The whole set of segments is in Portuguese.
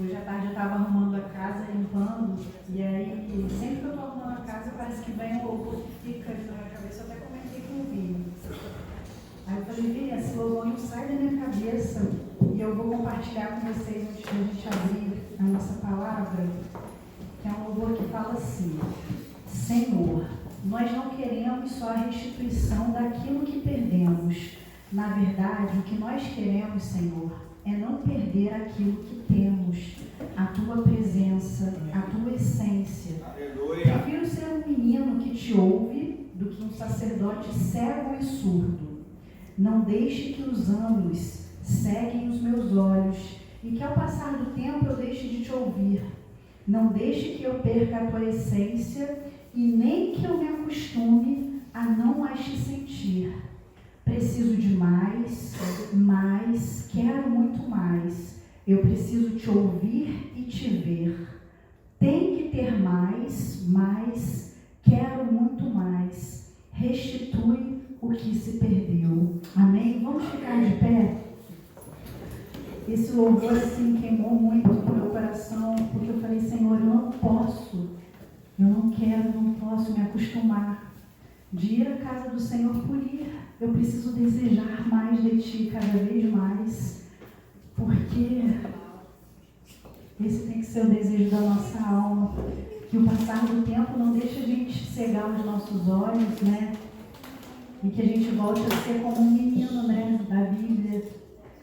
Hoje à tarde eu estava arrumando a casa, limpando, e aí sempre que eu estou arrumando a casa parece que vem um louvor que fica na minha cabeça. Eu até comentei com o Vini. Aí eu falei, Vini, esse louvor não sai da minha cabeça e eu vou compartilhar com vocês antes de a gente abrir a nossa palavra, que é um louvor que fala assim: Senhor, nós não queremos só a restituição daquilo que perdemos. Na verdade, o que nós queremos, Senhor, é não perder aquilo que temos, a Tua presença, a Tua essência. Aleluia. Prefiro ser um menino que te ouve do que um sacerdote cego e surdo. Não deixe que os anos ceguem os meus olhos e que ao passar do tempo eu deixe de te ouvir. Não deixe que eu perca a Tua essência e nem que eu me acostume a não mais te sentir. Preciso de mais, quero muito mais. Eu preciso te ouvir e te ver. Tem que ter mais, quero muito mais. Restitui o que se perdeu. Amém? Vamos ficar de pé? Esse louvor assim queimou muito no meu coração, porque eu falei, Senhor, eu não posso, eu não quero, não posso me acostumar de ir à casa do Senhor por ir. Eu preciso desejar mais de Ti cada vez mais, porque esse tem que ser o desejo da nossa alma, que o passar do tempo não deixa a gente cegar os nossos olhos, né? E que a gente volte a ser como um menino, né, da Bíblia.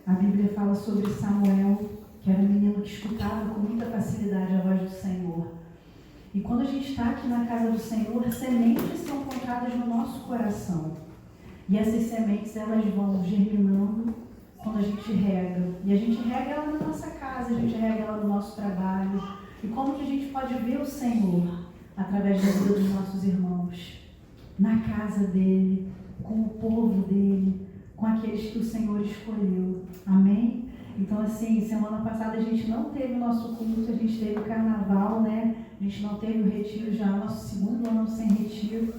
A Bíblia fala sobre Samuel, que era um menino que escutava com muita facilidade a voz do Senhor. E quando a gente está aqui na casa do Senhor, sementes são plantadas no nosso coração. E essas sementes, elas vão germinando quando a gente rega. E a gente rega ela na nossa casa, a gente rega ela no nosso trabalho. E como que a gente pode ver o Senhor através da vida dos nossos irmãos? Na casa dele, com o povo dele, com aqueles que o Senhor escolheu. Amém? Então, assim, semana passada a gente não teve o nosso culto, a gente teve o carnaval, né? A gente não teve o retiro já, nosso segundo ano sem retiro.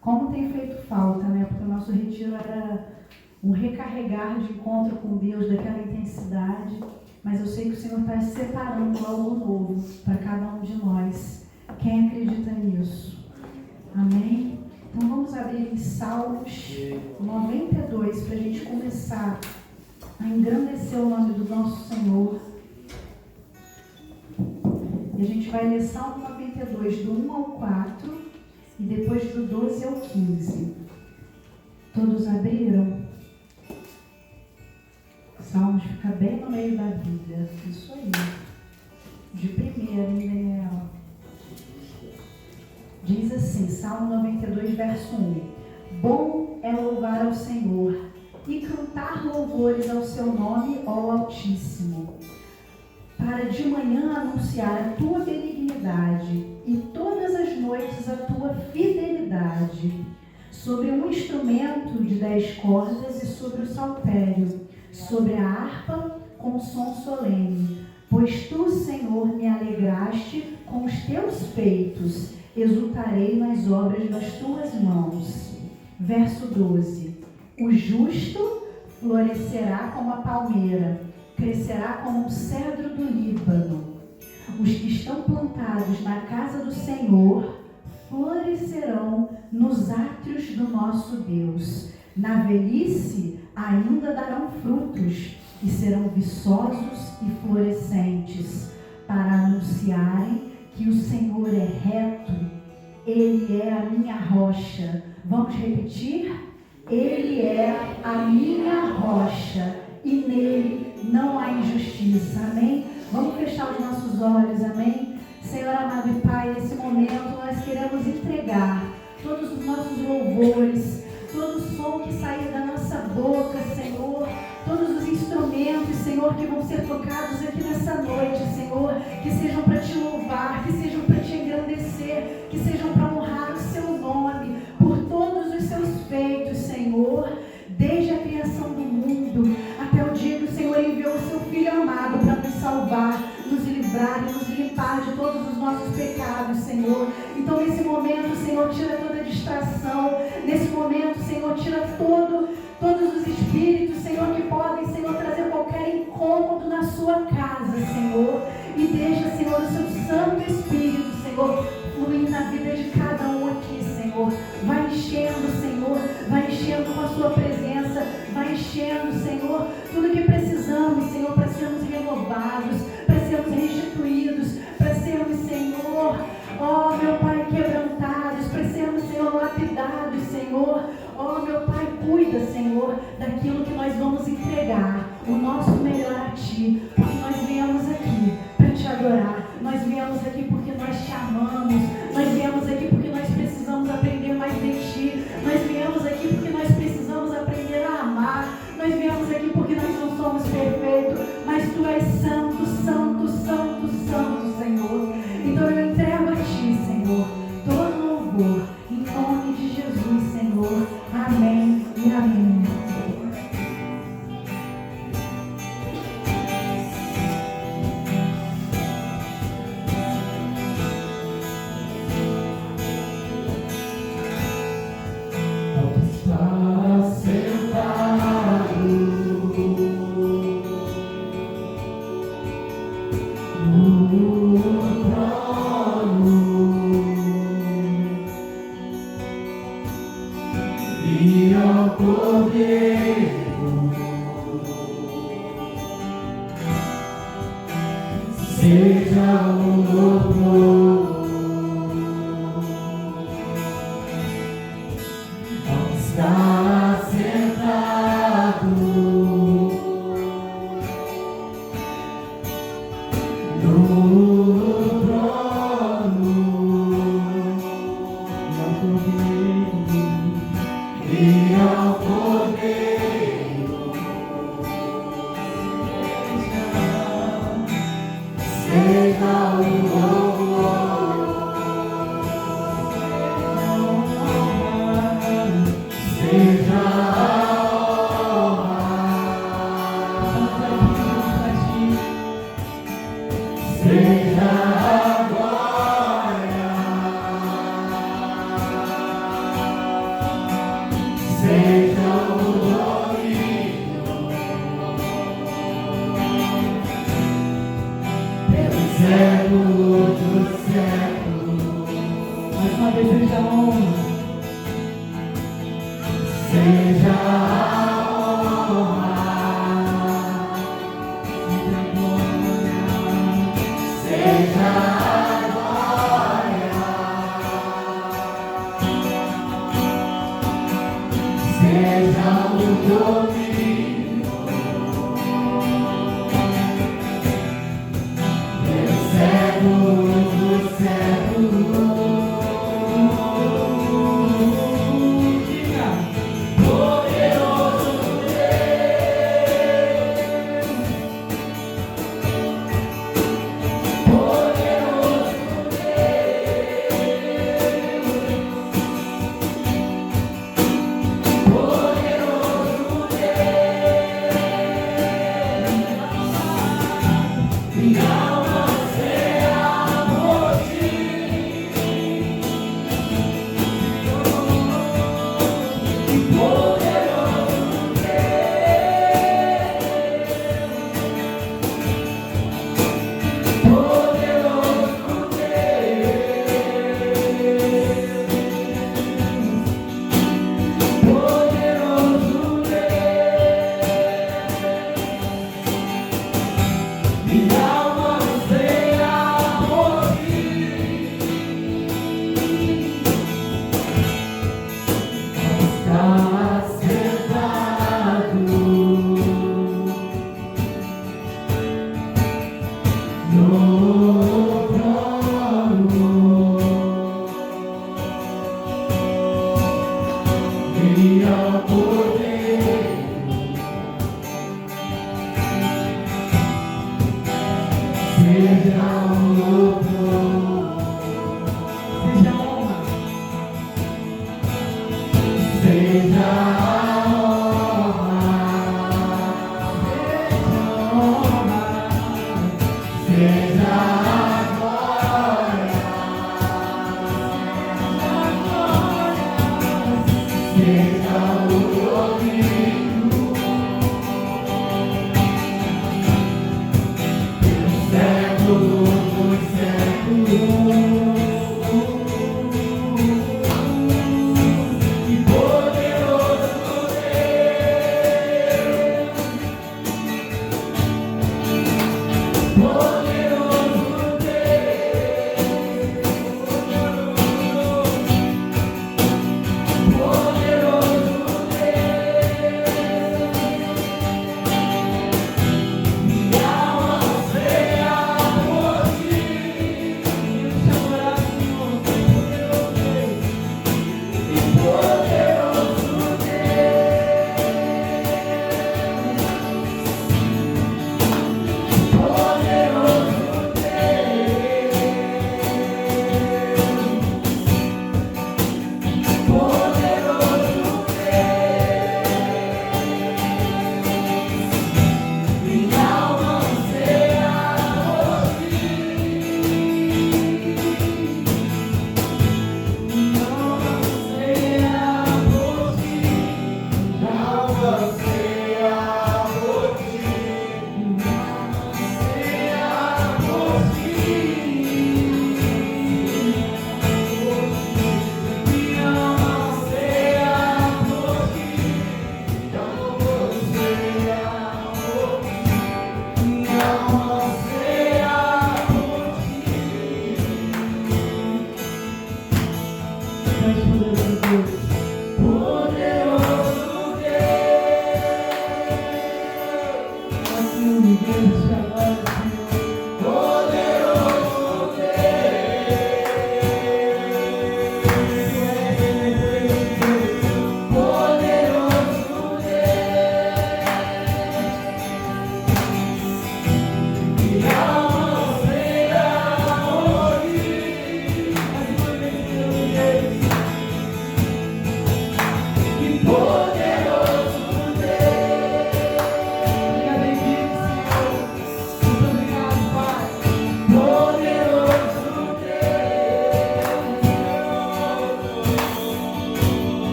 Como tem feito falta, né? Porque o nosso retiro era um recarregar de encontro com Deus, daquela intensidade. Mas eu sei que o Senhor está separando algo novo para cada um de nós. Quem acredita nisso? Amém? Então vamos abrir em Salmos 92 para a gente começar a engrandecer o nome do nosso Senhor. E a gente vai ler Salmo 92, do 1 ao 4, e depois do 12 ao 15. Todos abriram? Salmos fica bem no meio da Bíblia. Isso aí. De primeira, hein, Daniel? Diz assim, Salmo 92, verso 1. Bom é louvar ao Senhor e cantar louvores ao seu nome, ó Altíssimo, para de manhã anunciar a tua benignidade e todas as noites a tua fidelidade, sobre um instrumento de 10 cordas e sobre o saltério, sobre a harpa com som solene. Pois tu, Senhor, me alegraste com os teus feitos, exultarei nas obras das tuas mãos. Verso 12. O justo florescerá como a palmeira, crescerá como um cedro do Líbano. Os que estão plantados na casa do Senhor florescerão nos átrios do nosso Deus. Na velhice ainda darão frutos e serão viçosos e florescentes, para anunciarem que o Senhor é reto, Ele é a minha rocha. Vamos repetir? Ele é a minha rocha e nele não há injustiça. Amém? Vamos fechar os nossos olhos. Amém? Senhor amado e Pai, nesse momento nós queremos entregar todos os nossos louvores, todo o som que sair da nossa boca, Senhor, todos os instrumentos, Senhor, que vão ser tocados aqui nessa noite, Senhor, que sejam para te louvar, que sejam para te engrandecer, que sejam para honrar o seu nome, por todos os seus feitos, Senhor, desde a criação do mundo, até o dia que o Senhor enviou o seu Filho amado para nos salvar, nos livrar e nos limpar de todos os nossos pecados, Senhor. Então, nesse momento, Senhor, tira toda distração, nesse momento, Senhor, tira todos os espíritos, Senhor, que podem, Senhor, trazer qualquer incômodo na sua casa, Senhor, e enchendo, Senhor, tudo que precisamos, Senhor, para sermos renovados, para sermos restituídos, para sermos, Senhor, ó meu Pai, quebrantados, para sermos, Senhor, lapidados, Senhor. Ó meu Pai, cuida, Senhor, daquilo que nós vamos entregar, o nosso melhor a Ti, porque nós viemos aqui para Te adorar, nós viemos aqui porque nós Te amamos, nós viemos aqui porque nós precisamos aprender mais de Ti, nós viemos aqui porque nós precisamos aprender a amar, nós viemos aqui porque nós não somos perfeitos, mas Tu és santo, santo, santo, santo, Senhor. Então eu entrego a Ti, Senhor, todo louvor, em nome de Jesus, Senhor. Amém e amém. Cego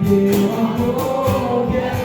Teu amor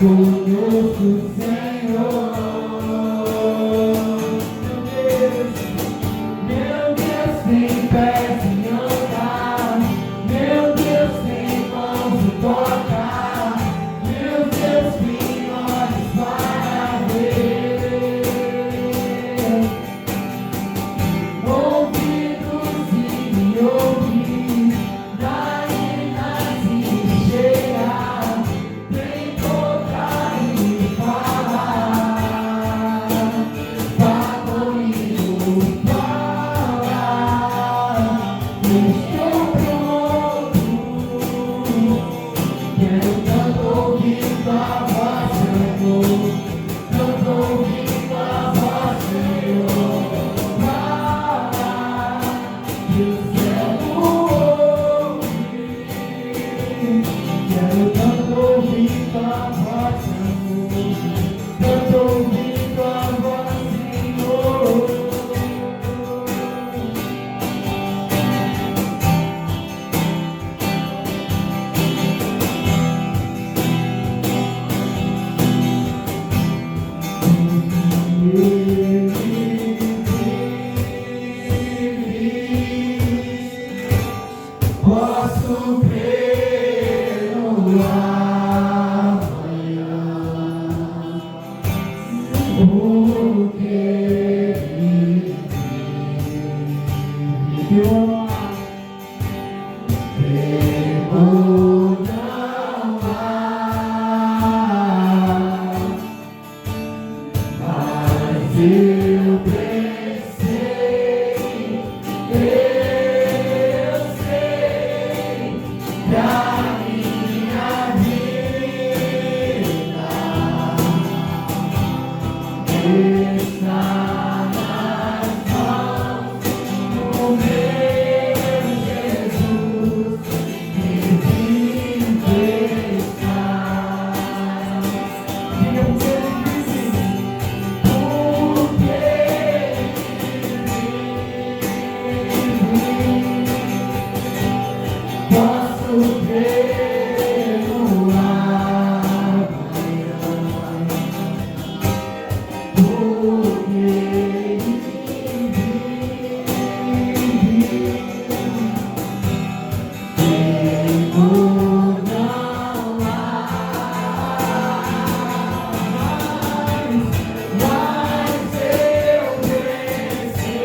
conosco, Senhor. Meu Deus, tem pés em andar, meu Deus, tem mãos de tocar, meu Deus, tem olhos para ver, ouvidos e me ouvir, narinas e me cheirar, tem boca e me falar, vá comigo, fala, estou pronto, quero tanto ouvir tua voz, Senhor, tanto ouvir tua voz, Senhor, fala, que o céu ouve, quero tanto ouvir tua voz, Senhor, tanto ouvir tua voz, Senhor. Posso crer no amanhã, porque temor não há, mas eu pensei, eu sei que a minha vida está nas mãos do meu Jesus, que vive está. Diga porque ele vive, porque posso crer no amanhã, porque ele vive, temor não há, mas eu pensei,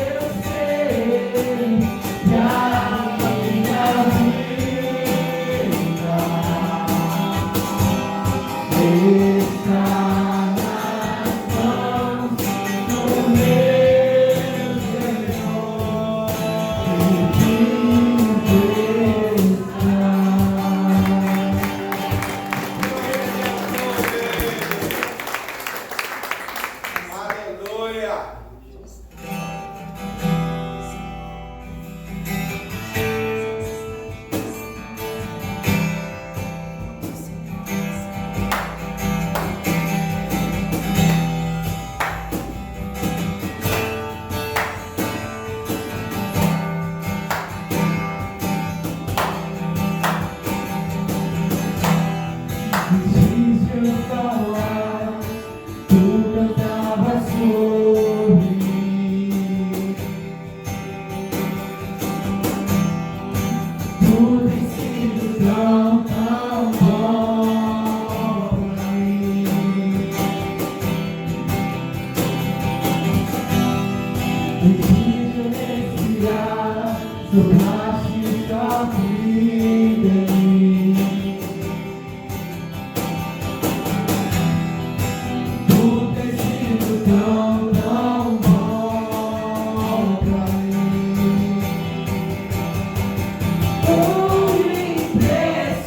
eu sei que a minha vida está nas mãos do meu Senhor, que vive está. Aleluia! Difícil falar, tu cantava sobre mim. Tudo tem sido tão, tão bom pra mim. Difícil respirar, sopraste tua vida em mim. Tudo tem sido tão, tão bom pra mim. Por impressão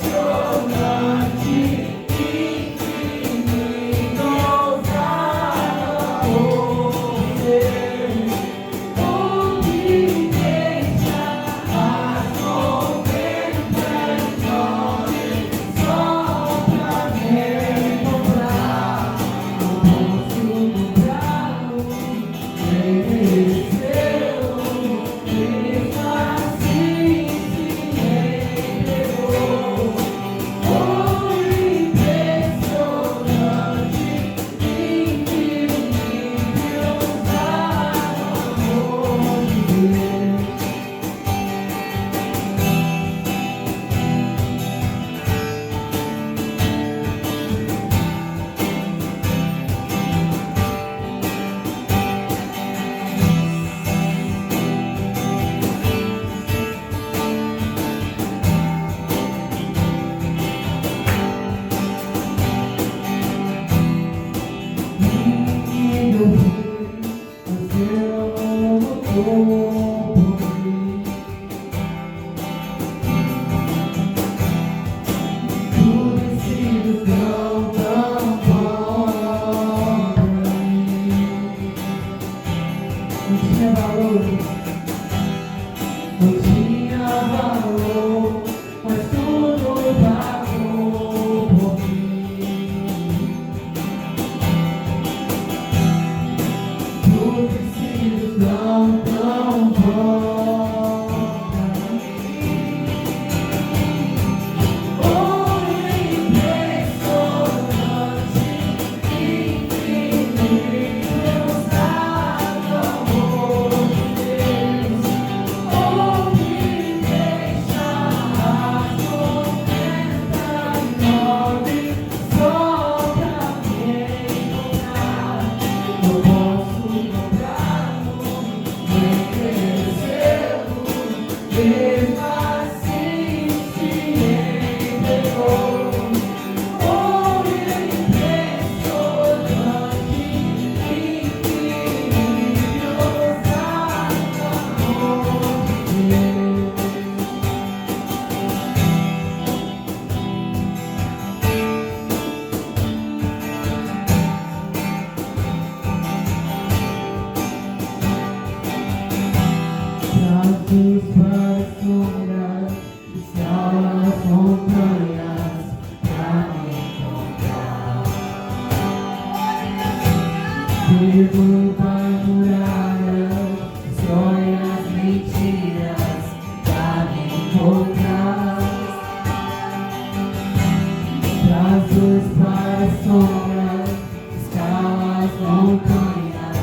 Passos para as sombras, escala as montanhas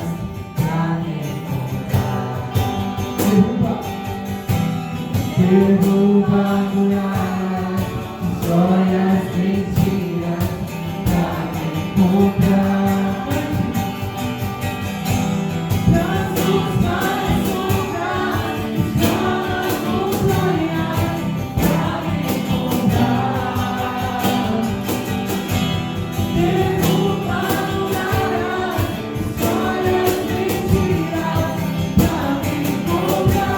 pra me encontrar. Derruba muralhas, joias, mentiras pra me encontrar. Passos para as sombras, escala as montanhas pra me encontrar. Derruba muralhas, joias, mentiras pra me encontrar.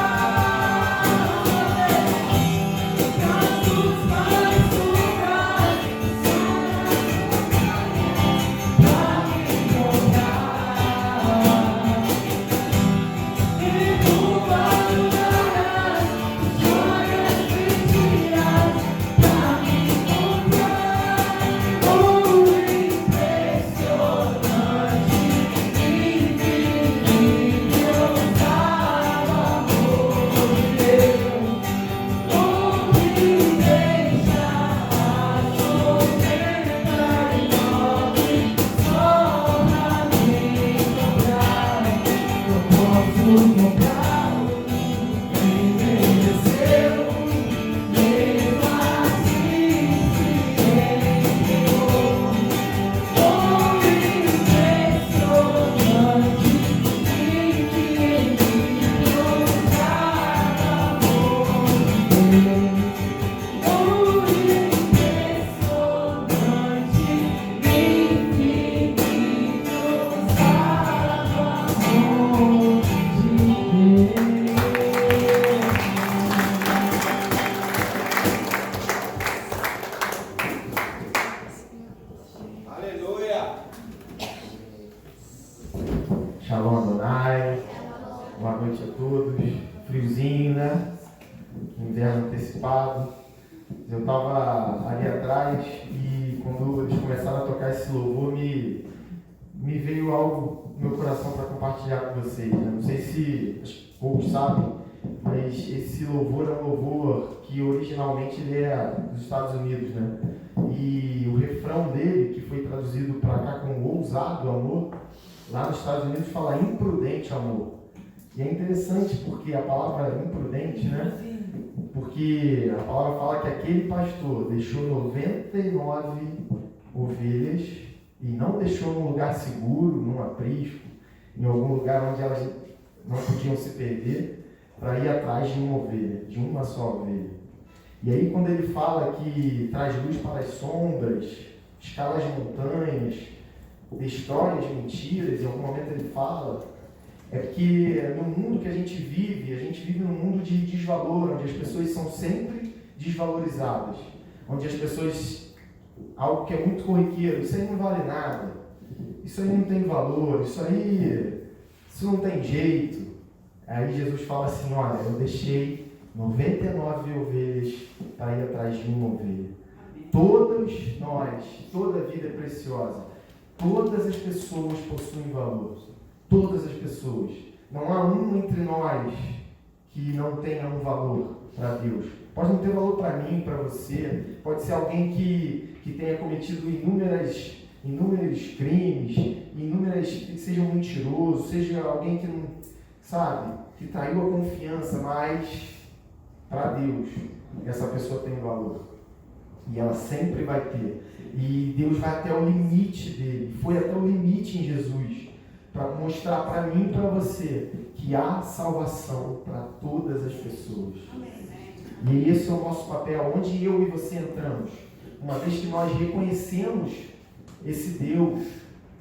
Shalom Adonai, boa noite a todos. Friozinho, né? Inverno antecipado. Eu estava ali atrás e quando eles começaram a tocar esse louvor, me veio algo no meu coração para compartilhar com vocês. Né? Não sei se poucos sabem, mas esse louvor é um louvor que originalmente ele é dos Estados Unidos, né? E o refrão dele, que foi traduzido para cá como ousado amor, lá nos Estados Unidos fala imprudente amor. E é interessante porque a palavra imprudente, né? Porque a palavra fala que aquele pastor deixou 99 ovelhas e não deixou num lugar seguro, num aprisco, em algum lugar onde elas não podiam se perder, para ir atrás de uma ovelha, de uma só ovelha. E aí quando ele fala que traz luz para as sombras, escala as montanhas, destrói as mentiras, em algum momento ele fala, é porque no mundo que a gente vive num mundo de desvalor, onde as pessoas são sempre desvalorizadas, onde as pessoas, algo que é muito corriqueiro, isso aí não vale nada, isso aí não tem valor, isso não tem jeito. Aí Jesus fala assim, olha, eu deixei 99 ovelhas para ir atrás de uma ovelha. Todos nós, toda a vida é preciosa. Todas as pessoas possuem valor. Todas as pessoas. Não há um entre nós que não tenha um valor para Deus. Pode não ter valor para mim, para você. Pode ser alguém que tenha cometido inúmeros crimes, que seja um mentiroso, seja alguém que não, sabe, que traiu a confiança, mas para Deus essa pessoa tem valor. E ela sempre vai ter. E Deus vai até o limite dele. Foi até o limite em Jesus. Para mostrar para mim e para você que há salvação para todas as pessoas. E esse é o nosso papel. Onde eu e você entramos. Uma vez que nós reconhecemos esse Deus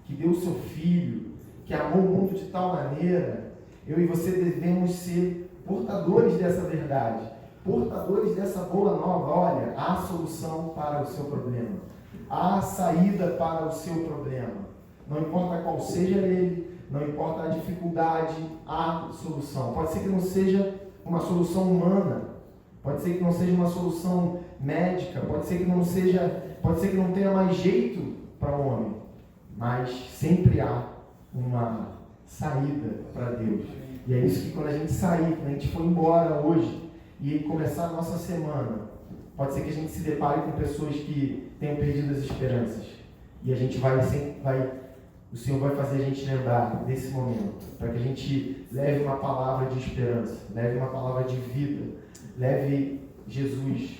que deu o seu Filho, que amou o mundo de tal maneira, eu e você devemos ser portadores dessa verdade. Portadores dessa boa nova. Olha, há solução para o seu problema. Há saída para o seu problema. Não importa qual seja ele, não importa a dificuldade, há solução. Pode ser que não seja uma solução humana, pode ser que não seja uma solução médica, pode ser que não tenha mais jeito para o homem, mas sempre há uma saída para Deus. E é isso que quando a gente sair, quando a gente for embora hoje e começar a nossa semana, pode ser que a gente se depare com pessoas que tenham perdido as esperanças. E a gente o Senhor vai fazer a gente lembrar desse momento, para que a gente leve uma palavra de esperança, leve uma palavra de vida, leve Jesus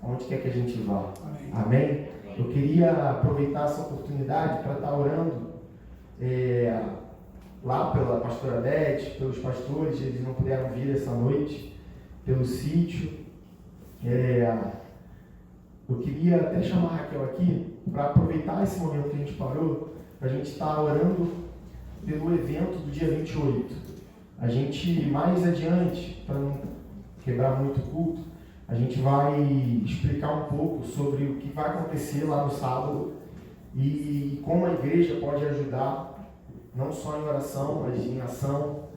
onde quer que a gente vá. Amém? Eu queria aproveitar essa oportunidade para estar orando lá pela pastora Beth, pelos pastores, eles não puderam vir essa noite, pelo sítio. Eu queria até chamar a Raquel aqui para aproveitar esse momento que a gente parou, para a gente estar orando pelo evento do dia 28. A gente, mais adiante, para não quebrar muito o culto, a gente vai explicar um pouco sobre o que vai acontecer lá no sábado e como a igreja pode ajudar, não só em oração, mas em ação,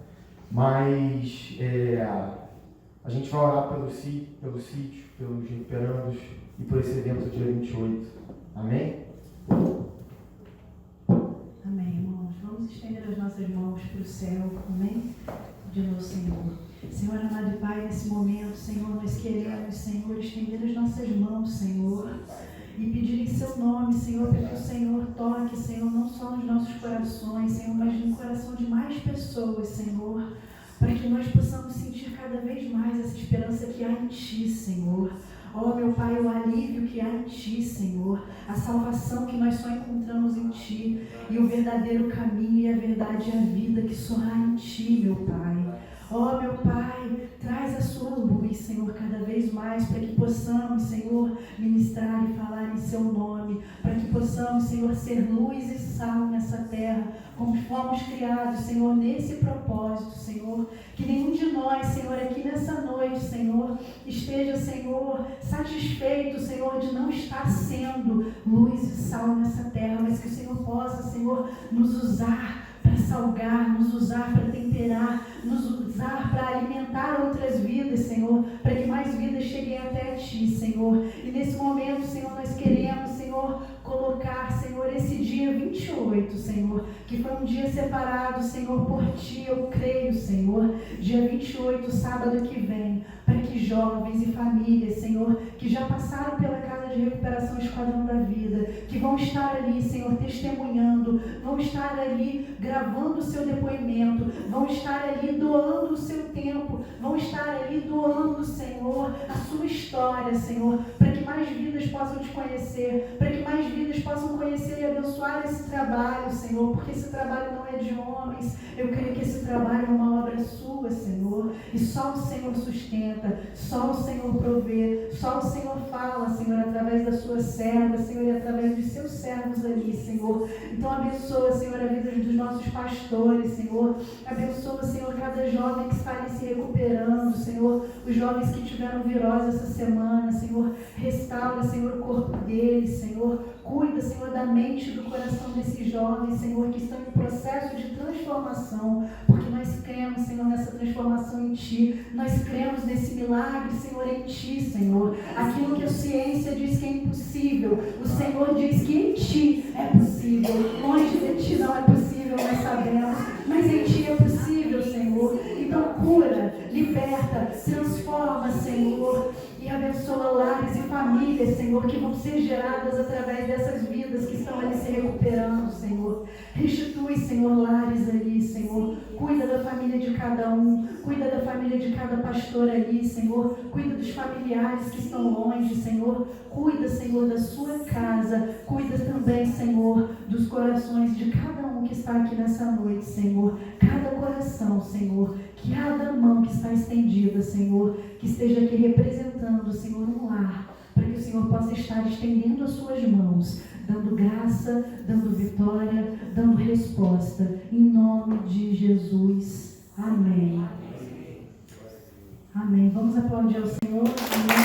mas a gente vai orar pelo sítio, pelos recuperandos e por esse evento do dia 28. Amém? Amém, irmãos. Vamos estender as nossas mãos para o céu. Amém? De novo, Senhor. Senhor amado Pai, nesse momento, Senhor, nós queremos, Senhor, estender as nossas mãos, Senhor, e pedir em seu nome, Senhor, para que o Senhor toque, Senhor, não só nos nossos corações, Senhor, mas no coração de mais pessoas, Senhor, para que nós possamos sentir cada vez mais essa esperança que há em Ti, Senhor. Oh, meu Pai, o alívio que há em Ti, Senhor, a salvação que nós só encontramos em Ti, e o verdadeiro caminho e a verdade e a vida que só há em Ti, meu Pai. Oh, meu Pai, traz a sua luz, Senhor, cada vez mais, para que possamos, Senhor, ministrar e falar em seu nome, para que possamos, Senhor, ser luz e sal nessa terra, como fomos criados, Senhor, nesse propósito, Senhor, que nenhum de nós, Senhor, aqui nessa noite, Senhor, esteja, Senhor, satisfeito, Senhor, de não estar sendo luz e sal nessa terra, mas que o Senhor possa, Senhor, nos usar para salgar, nos usar para temperar, nos usar para alimentar outras vidas, Senhor, para que mais vidas cheguem até Ti, Senhor. E nesse momento, Senhor, nós queremos, Senhor, colocar, Senhor, esse dia 28, Senhor, que foi um dia separado, Senhor, por Ti, eu creio, Senhor, dia 28, sábado que vem, para que jovens e famílias, Senhor, que já passaram pela Casa de Recuperação Esquadrão da Vida, que vão estar ali, Senhor, testemunhando, vão estar ali gravando o seu depoimento, vão estar ali doando o seu tempo, vão estar ali doando, Senhor, a sua história, Senhor, para que mais vidas possam Te conhecer, para que mais vidas possam conhecer e abençoar esse trabalho, Senhor, porque esse trabalho não é de homens, eu creio que esse trabalho é uma obra Sua, Senhor, e só o Senhor sustenta, só o Senhor provê, só o Senhor fala, Senhor, através da Sua serva, Senhor, e através dos Seus servos ali, Senhor. Então abençoa, Senhor, a vida dos nossos pastores, Senhor, abençoa, Senhor, cada jovem que está ali se recuperando, Senhor, os jovens que tiveram virose essa semana, Senhor, restaura, Senhor, o corpo deles, Senhor, cuida, Senhor, da mente e do coração desses jovens, Senhor, que estão em processo de transformação, porque nós cremos, Senhor, nessa transformação em Ti, nós cremos nesse milagre, Senhor, em Ti, Senhor, aquilo que a ciência diz que é impossível, o Senhor diz que em Ti é possível, longe de Ti não é possível, nós sabemos, mas em Ti é possível, Senhor. Então cura, liberta, transforma, Senhor, e abençoa lares e famílias, Senhor, que vão ser geradas através dessas vidas que estão ali se recuperando, Senhor. Restitui, Senhor, lares ali, Senhor. Cuida da família de cada um, cuida da família de cada pastor ali, Senhor. Cuida dos familiares que estão longe, Senhor. Cuida, Senhor, da sua casa. Cuida também, Senhor, dos corações de cada um que está aqui nessa noite, Senhor. Cada coração, Senhor. Cada mão que está estendida, Senhor, que esteja aqui representando, Senhor, um lar, para que o Senhor possa estar estendendo as suas mãos, dando graça, dando vitória, dando resposta, em nome de Jesus. Amém. Amém. Vamos aplaudir ao Senhor. Amém.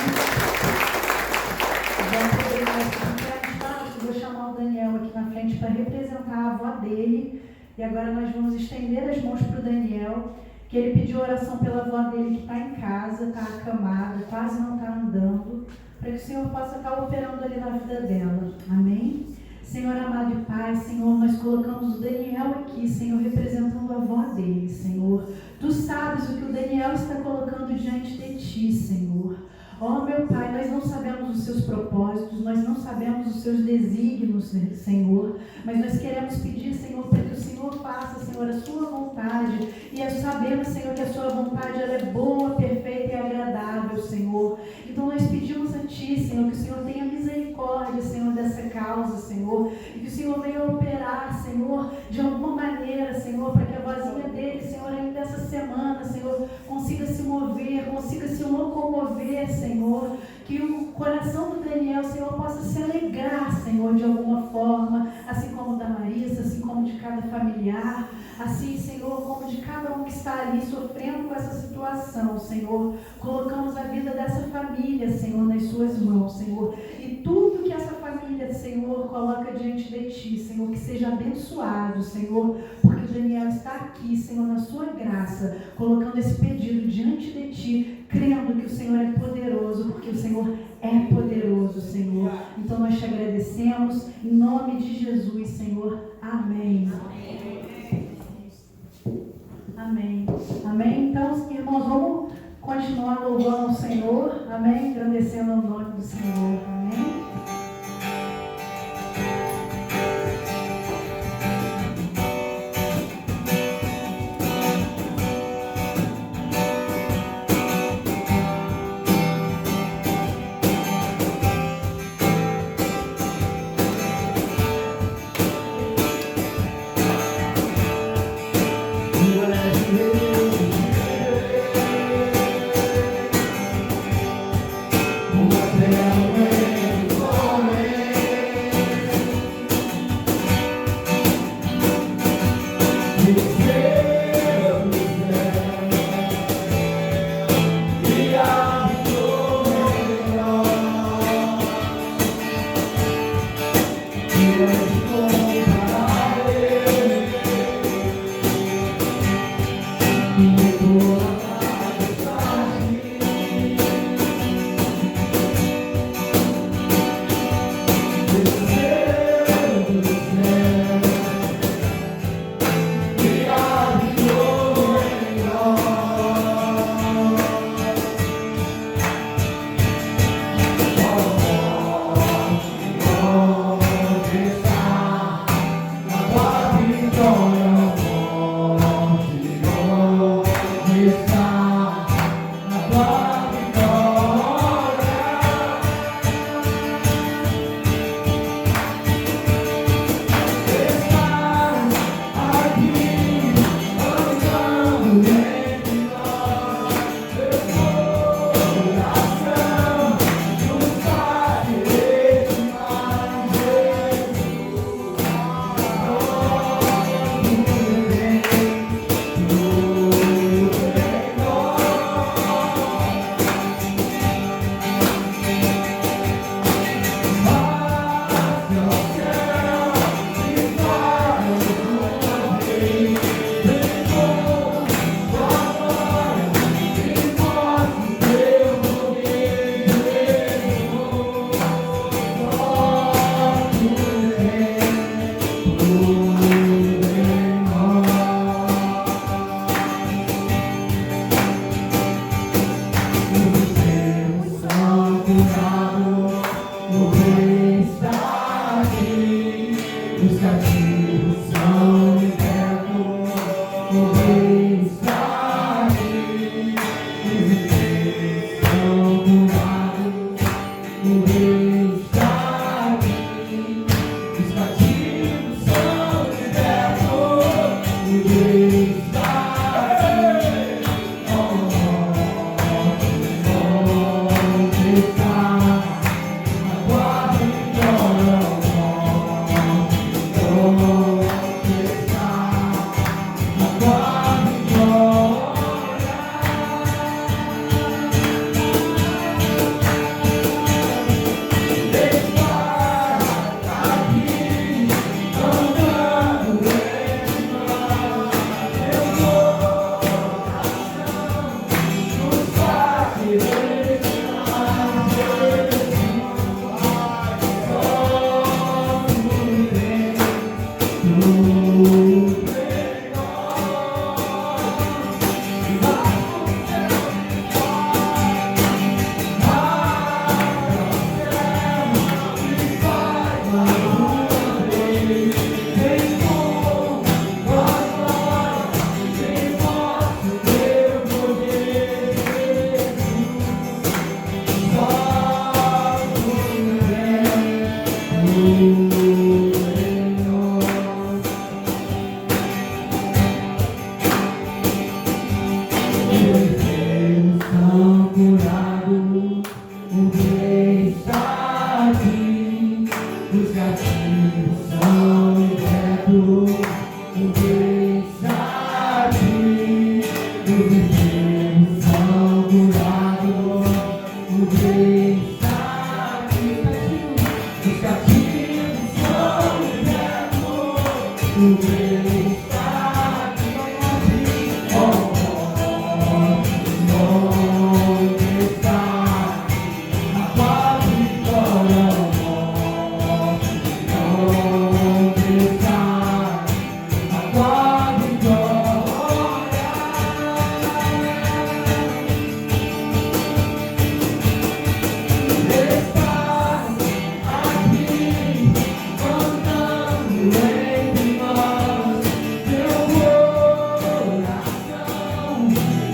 Eu vou chamar o Daniel aqui na frente para representar a avó dele, e agora nós vamos estender as mãos para o Daniel, que ele pediu oração pela avó dele que está em casa, está acamada, quase não está andando, para que o Senhor possa estar operando ali na vida dela. Amém? Senhor amado e Pai, Senhor, nós colocamos o Daniel aqui, Senhor, representando a avó dele, Senhor. Tu sabes o que o Daniel está colocando diante de Ti, Senhor. Ó meu Pai, nós não sabemos os seus propósitos, nós não sabemos os seus desígnios, Senhor, mas nós queremos pedir, Senhor, para que o Senhor faça, Senhor, a sua vontade, e sabemos, Senhor, que a sua vontade ela é boa, perfeita e agradável, Senhor. Então nós pedimos a Ti, Senhor, que o Senhor tenha misericórdia, Senhor, dessa causa, Senhor, e que o Senhor venha operar, Senhor, de alguma maneira, Senhor, para que a vozinha dele, Senhor, ainda essa semana, Senhor, consiga se mover, consiga se locomover, Senhor, que o coração do Daniel, Senhor, possa se alegrar, Senhor, de alguma forma, assim como da Marisa, assim como de cada familiar, assim, Senhor, como de cada um que está ali sofrendo com essa situação, Senhor. Colocamos a vida dessa família, Senhor, nas suas mãos, Senhor, e tudo que essa família, Senhor, coloca diante de Ti, Senhor, que seja abençoado, Senhor, porque o Daniel está aqui, Senhor, na sua graça, colocando esse pedido diante de Ti, crendo que o Senhor é poderoso, porque o Senhor é poderoso, Senhor. Então nós Te agradecemos, em nome de Jesus, Senhor. Amém. Amém. Amém. Então, irmãos, vamos continuar louvando o Senhor. Amém. Agradecendo ao nome do Senhor. Amém. Guarda os cativos são libertos, o rei está aqui, onde está a paz e glória, onde está a paz e glória. Está aqui cantando entre nós, teu coração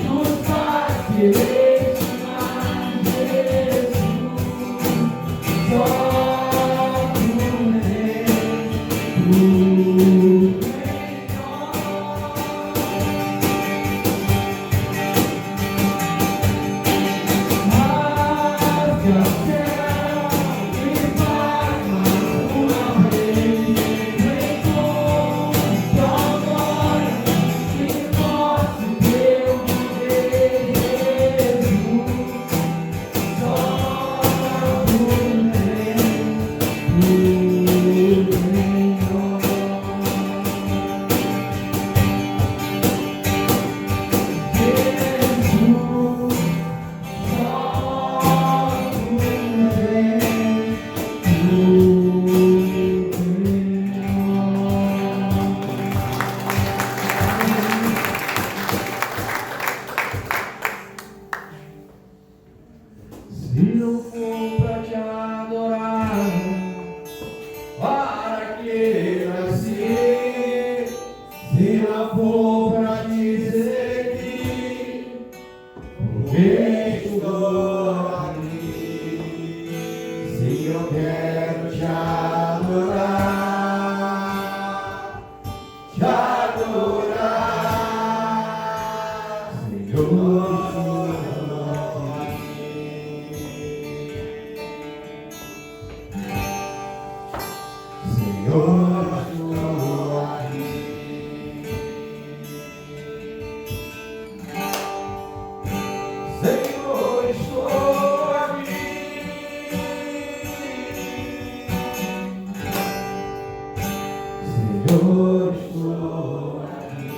nos faz querer te amar, Jesus. Só tu em nós. Rasga o céu e faz mais uma vez, vem com tua glória e mostre teu poder, Jesus. Só tu em nós. Se não for pra te adorar, para que nascer? Se não for pra dizer que estou aqui, se eu quero te adorar, Senhor, estou aqui. Senhor, estou aqui. Senhor, estou aqui. Senhor, estou aqui.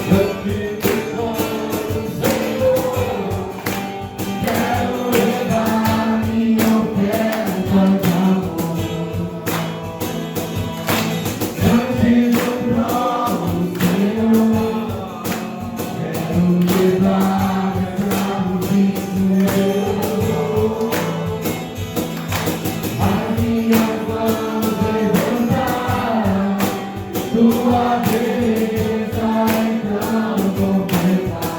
Antes do trono, Senhor, quero levar em oferta de amor. Antes do trono, Senhor, quero levar meu sacrifício de louvor. As minhas mãos levantar, tua beleza então contemplar. Tua beleza então contemplar,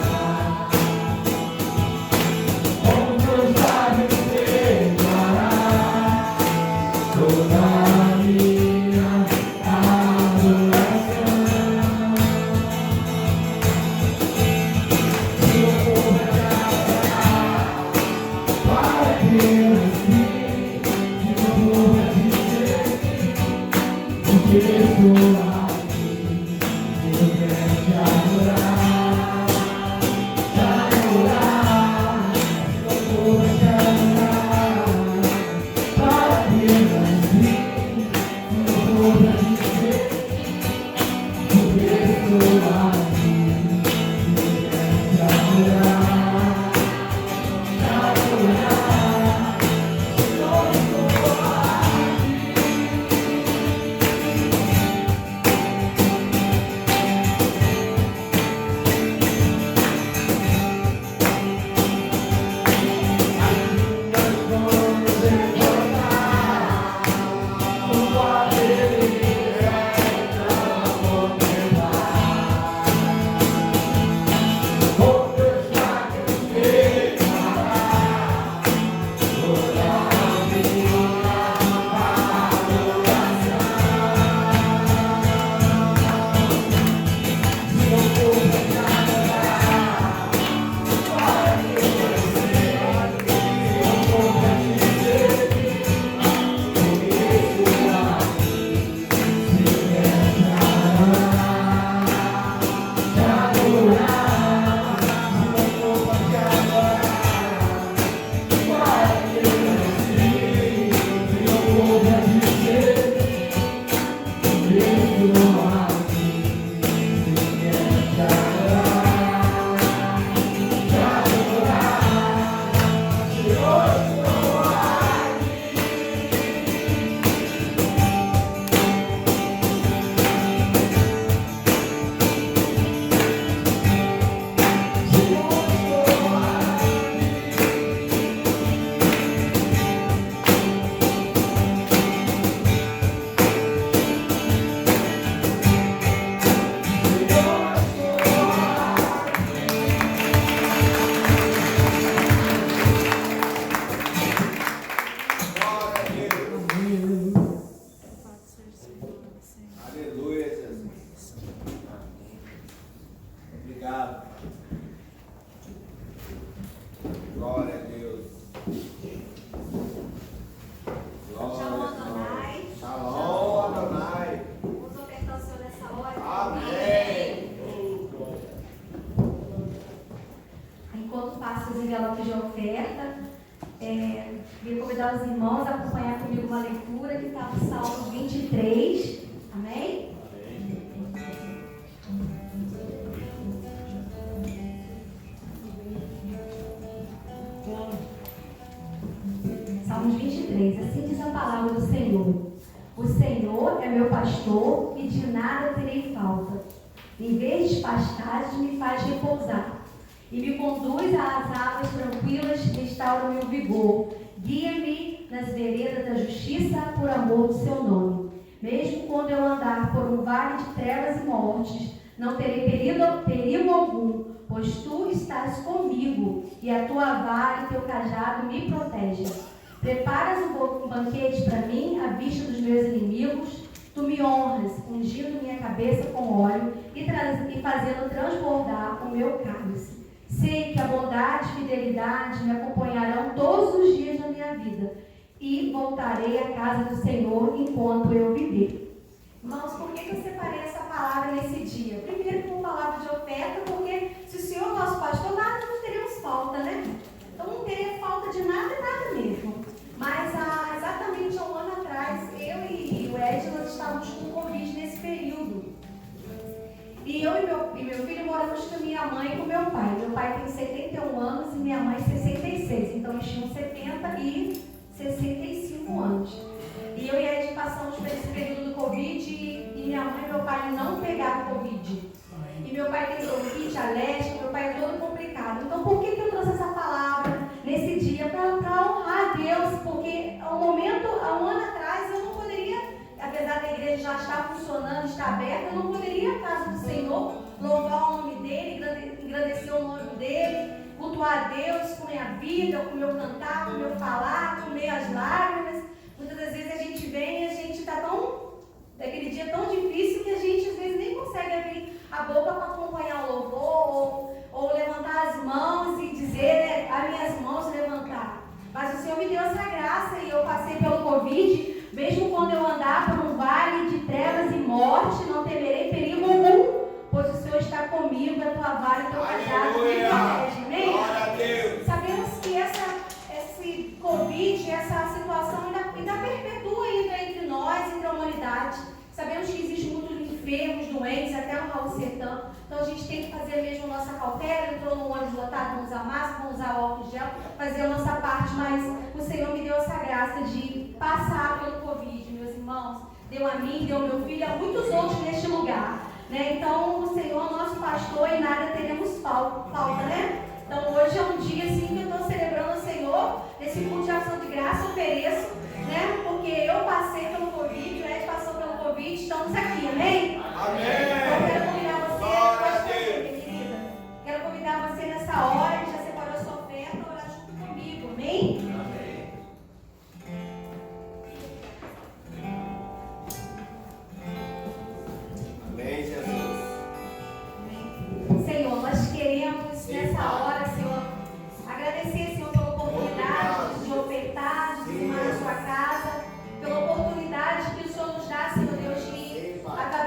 com teus lábios declarar toda a minha adoração. Se eu for te adorar, para que eu nasci, se eu for te dizer que estou aqui. envelopes de oferta. Queria convidar os irmãos a acompanhar comigo uma leitura que está no Salmo 23. Amém? Salmos 23. Assim diz a palavra do Senhor. O Senhor é meu pastor e de nada terei falta. Em vez de pastagens me faz repousar. E me conduz às águas tranquilas, restaura o meu vigor. Guia-me nas veredas da justiça por amor do seu nome. Mesmo quando eu andar por um vale de trevas e mortes, não terei perigo algum, pois tu estás comigo, e a tua vara e teu cajado me protegem. Preparas um banquete para mim à vista dos meus inimigos. Tu me honras, ungindo minha cabeça com óleo e fazendo transbordar o meu cálice. Sei que a bondade e fidelidade me acompanharão todos os dias da minha vida e voltarei à casa do Senhor enquanto eu viver. Irmãos, por que eu separei essa palavra nesse dia? Primeiro, como palavra de oferta, porque se o Senhor é o nosso pastor, nada não teremos falta, né? Então não teria falta de nada mesmo. Mas há exatamente um ano atrás, eu e o Ed, nós estávamos com Covid nesse período. E eu e meu filho moramos com minha mãe e com meu pai. Meu pai tem 71 anos e minha mãe 66. Então eles tinham 70 e 65 anos. E eu e a Ed passamos por esse período do Covid e minha mãe e meu pai não pegaram Covid. E meu pai tem bronquite alérgica, meu pai é todo complicado. Então por que eu trouxe essa palavra nesse dia? Para honrar a Deus, porque há um ano atrás, eu não poderia, apesar da igreja já estar funcionando, estar aberta, eu não poderia, à casa do Senhor, louvar o nome dele, agradecer o nome dele, cultuar a Deus com minha vida, com o meu cantar, com o meu falar, com minhas lágrimas. Muitas das vezes a gente vem e a gente está daquele dia tão difícil que a gente às vezes nem consegue abrir a boca para acompanhar o louvor ou levantar as mãos e dizer, né, as minhas mãos levantar. Mas o Senhor me deu essa graça e eu passei pelo Covid, mesmo quando eu andar por um vale de trevas e morte, não temerei perigo algum, pois o Senhor está comigo, a tua vara e o teu cajado me protege. Amém? Glória a Deus. Sabemos que esse Covid, essa situação ainda perpetua ainda entre nós, entre a humanidade. Sabemos que existe muitos enfermos, doentes, até no Raul Sertã. Então a gente tem que fazer mesmo a nossa cautela. Entrou no ônibus lotado, vamos usar máscara, vamos usar álcool gel, fazer a nossa parte. Mas o Senhor me deu essa graça de passar pelo Covid, meus irmãos. Deu a mim, deu ao meu filho, a muitos outros neste lugar. Né? Então o Senhor é nosso pastor e nada teremos falta, né? Então hoje é um dia assim que eu estou celebrando o Senhor. Nesse culto de ação de graça, eu ofereço, né? Porque eu passei pelo Covid, o Ed passou pelo Covid, estamos aqui, amém? Amém. Eu quero convidar você, minha querida. Quero convidar você nessa hora que já separou a sua oferta, a orar junto comigo, amém? Amém. Amém, Jesus. Senhor, nós queremos nessa hora, Senhor, agradecer, Senhor, pela oportunidade de ofertar, de firmar a sua casa, pela oportunidade que o Senhor nos dá, Senhor Deus, de através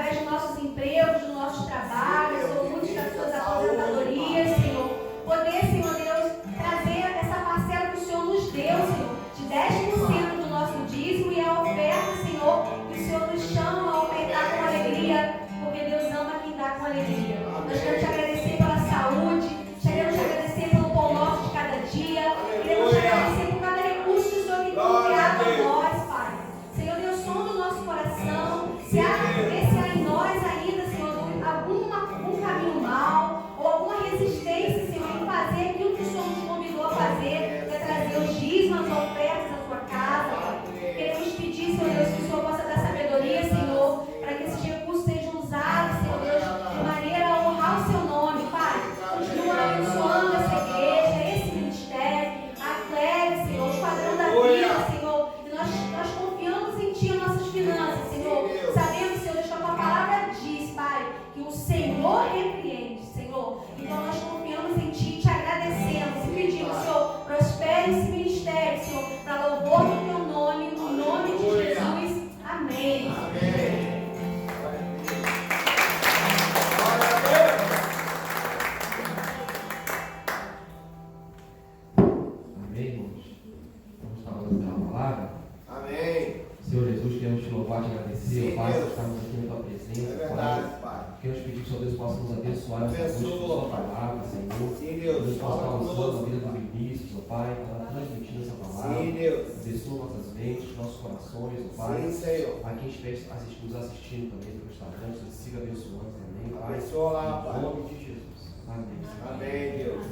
Deus possa nos abençoar nessa noite com a sua palavra, Senhor. Sim, Deus Deus. possa Fala estar usando a conosco. vida do Vinícius, ó Pai, para transmitir essa palavra. Sim, Deus. Abençoa nossas mentes, nossos corações, ó Pai. Sim, Senhor. A quem estiver nos assistindo também pelo Instagram, que siga abençoando também, Pai. Abençoa lá, Pai. Em nome de Jesus. Amém. Amém, Deus.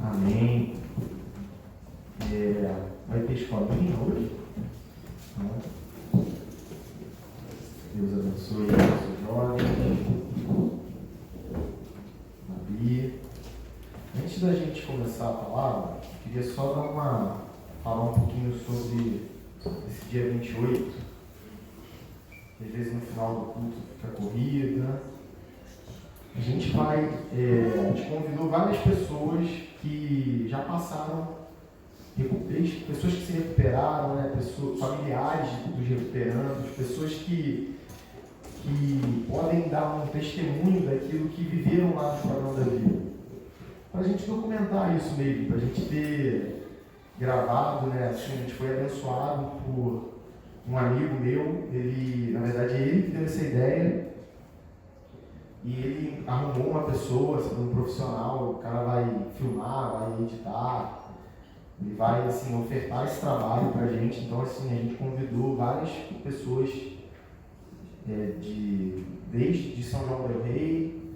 Amém. Vai ter escolinha hoje? Não. Deus abençoe os nossos jovens. Maria. Antes da gente começar a palavra, queria só falar um pouquinho sobre esse dia 28. Às vezes no final do culto fica corrida. A gente a gente convidou várias pessoas que já passaram, pessoas que se recuperaram, né? Familiares dos recuperandos, pessoas que podem dar um testemunho daquilo que viveram lá no Esquadrão da Vida. Para a gente documentar isso mesmo, para a gente ter gravado, né? Assim, a gente foi abençoado por um amigo meu, na verdade ele que deu essa ideia, e ele arrumou uma pessoa, um profissional, o cara vai filmar, vai editar, ele vai assim, ofertar esse trabalho para a gente. Então assim, a gente convidou várias pessoas desde São João del Rei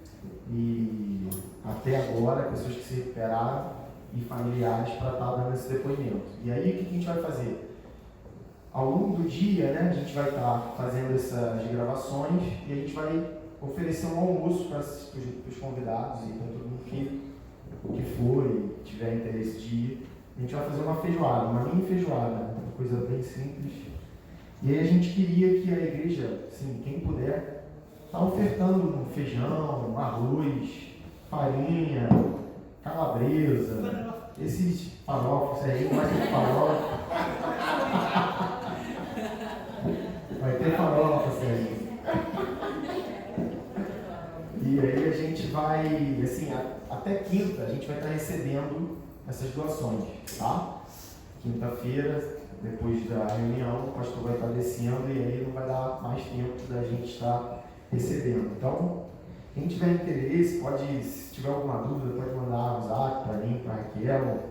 e até agora, pessoas que se recuperaram e familiares para estar dando esse depoimento. E aí o que a gente vai fazer? Ao longo do dia, né, a gente vai estar fazendo essas gravações e a gente vai oferecer um almoço para os convidados e para todo mundo que for e tiver interesse de ir. A gente vai fazer uma feijoada, uma mini feijoada, uma coisa bem simples. E aí a gente queria que a igreja, assim, quem puder, está ofertando um feijão, um arroz, farinha, calabresa, esses farofos aí, mais que farofa. Vai ter farofa, aí. E aí a gente vai, assim, até quinta a gente vai estar recebendo essas doações, tá? Quinta-feira, depois da reunião, o pastor vai estar descendo e aí não vai dar mais tempo da gente estar recebendo. Então, quem tiver interesse, se tiver alguma dúvida, pode mandar um zap para mim, para a Raquel.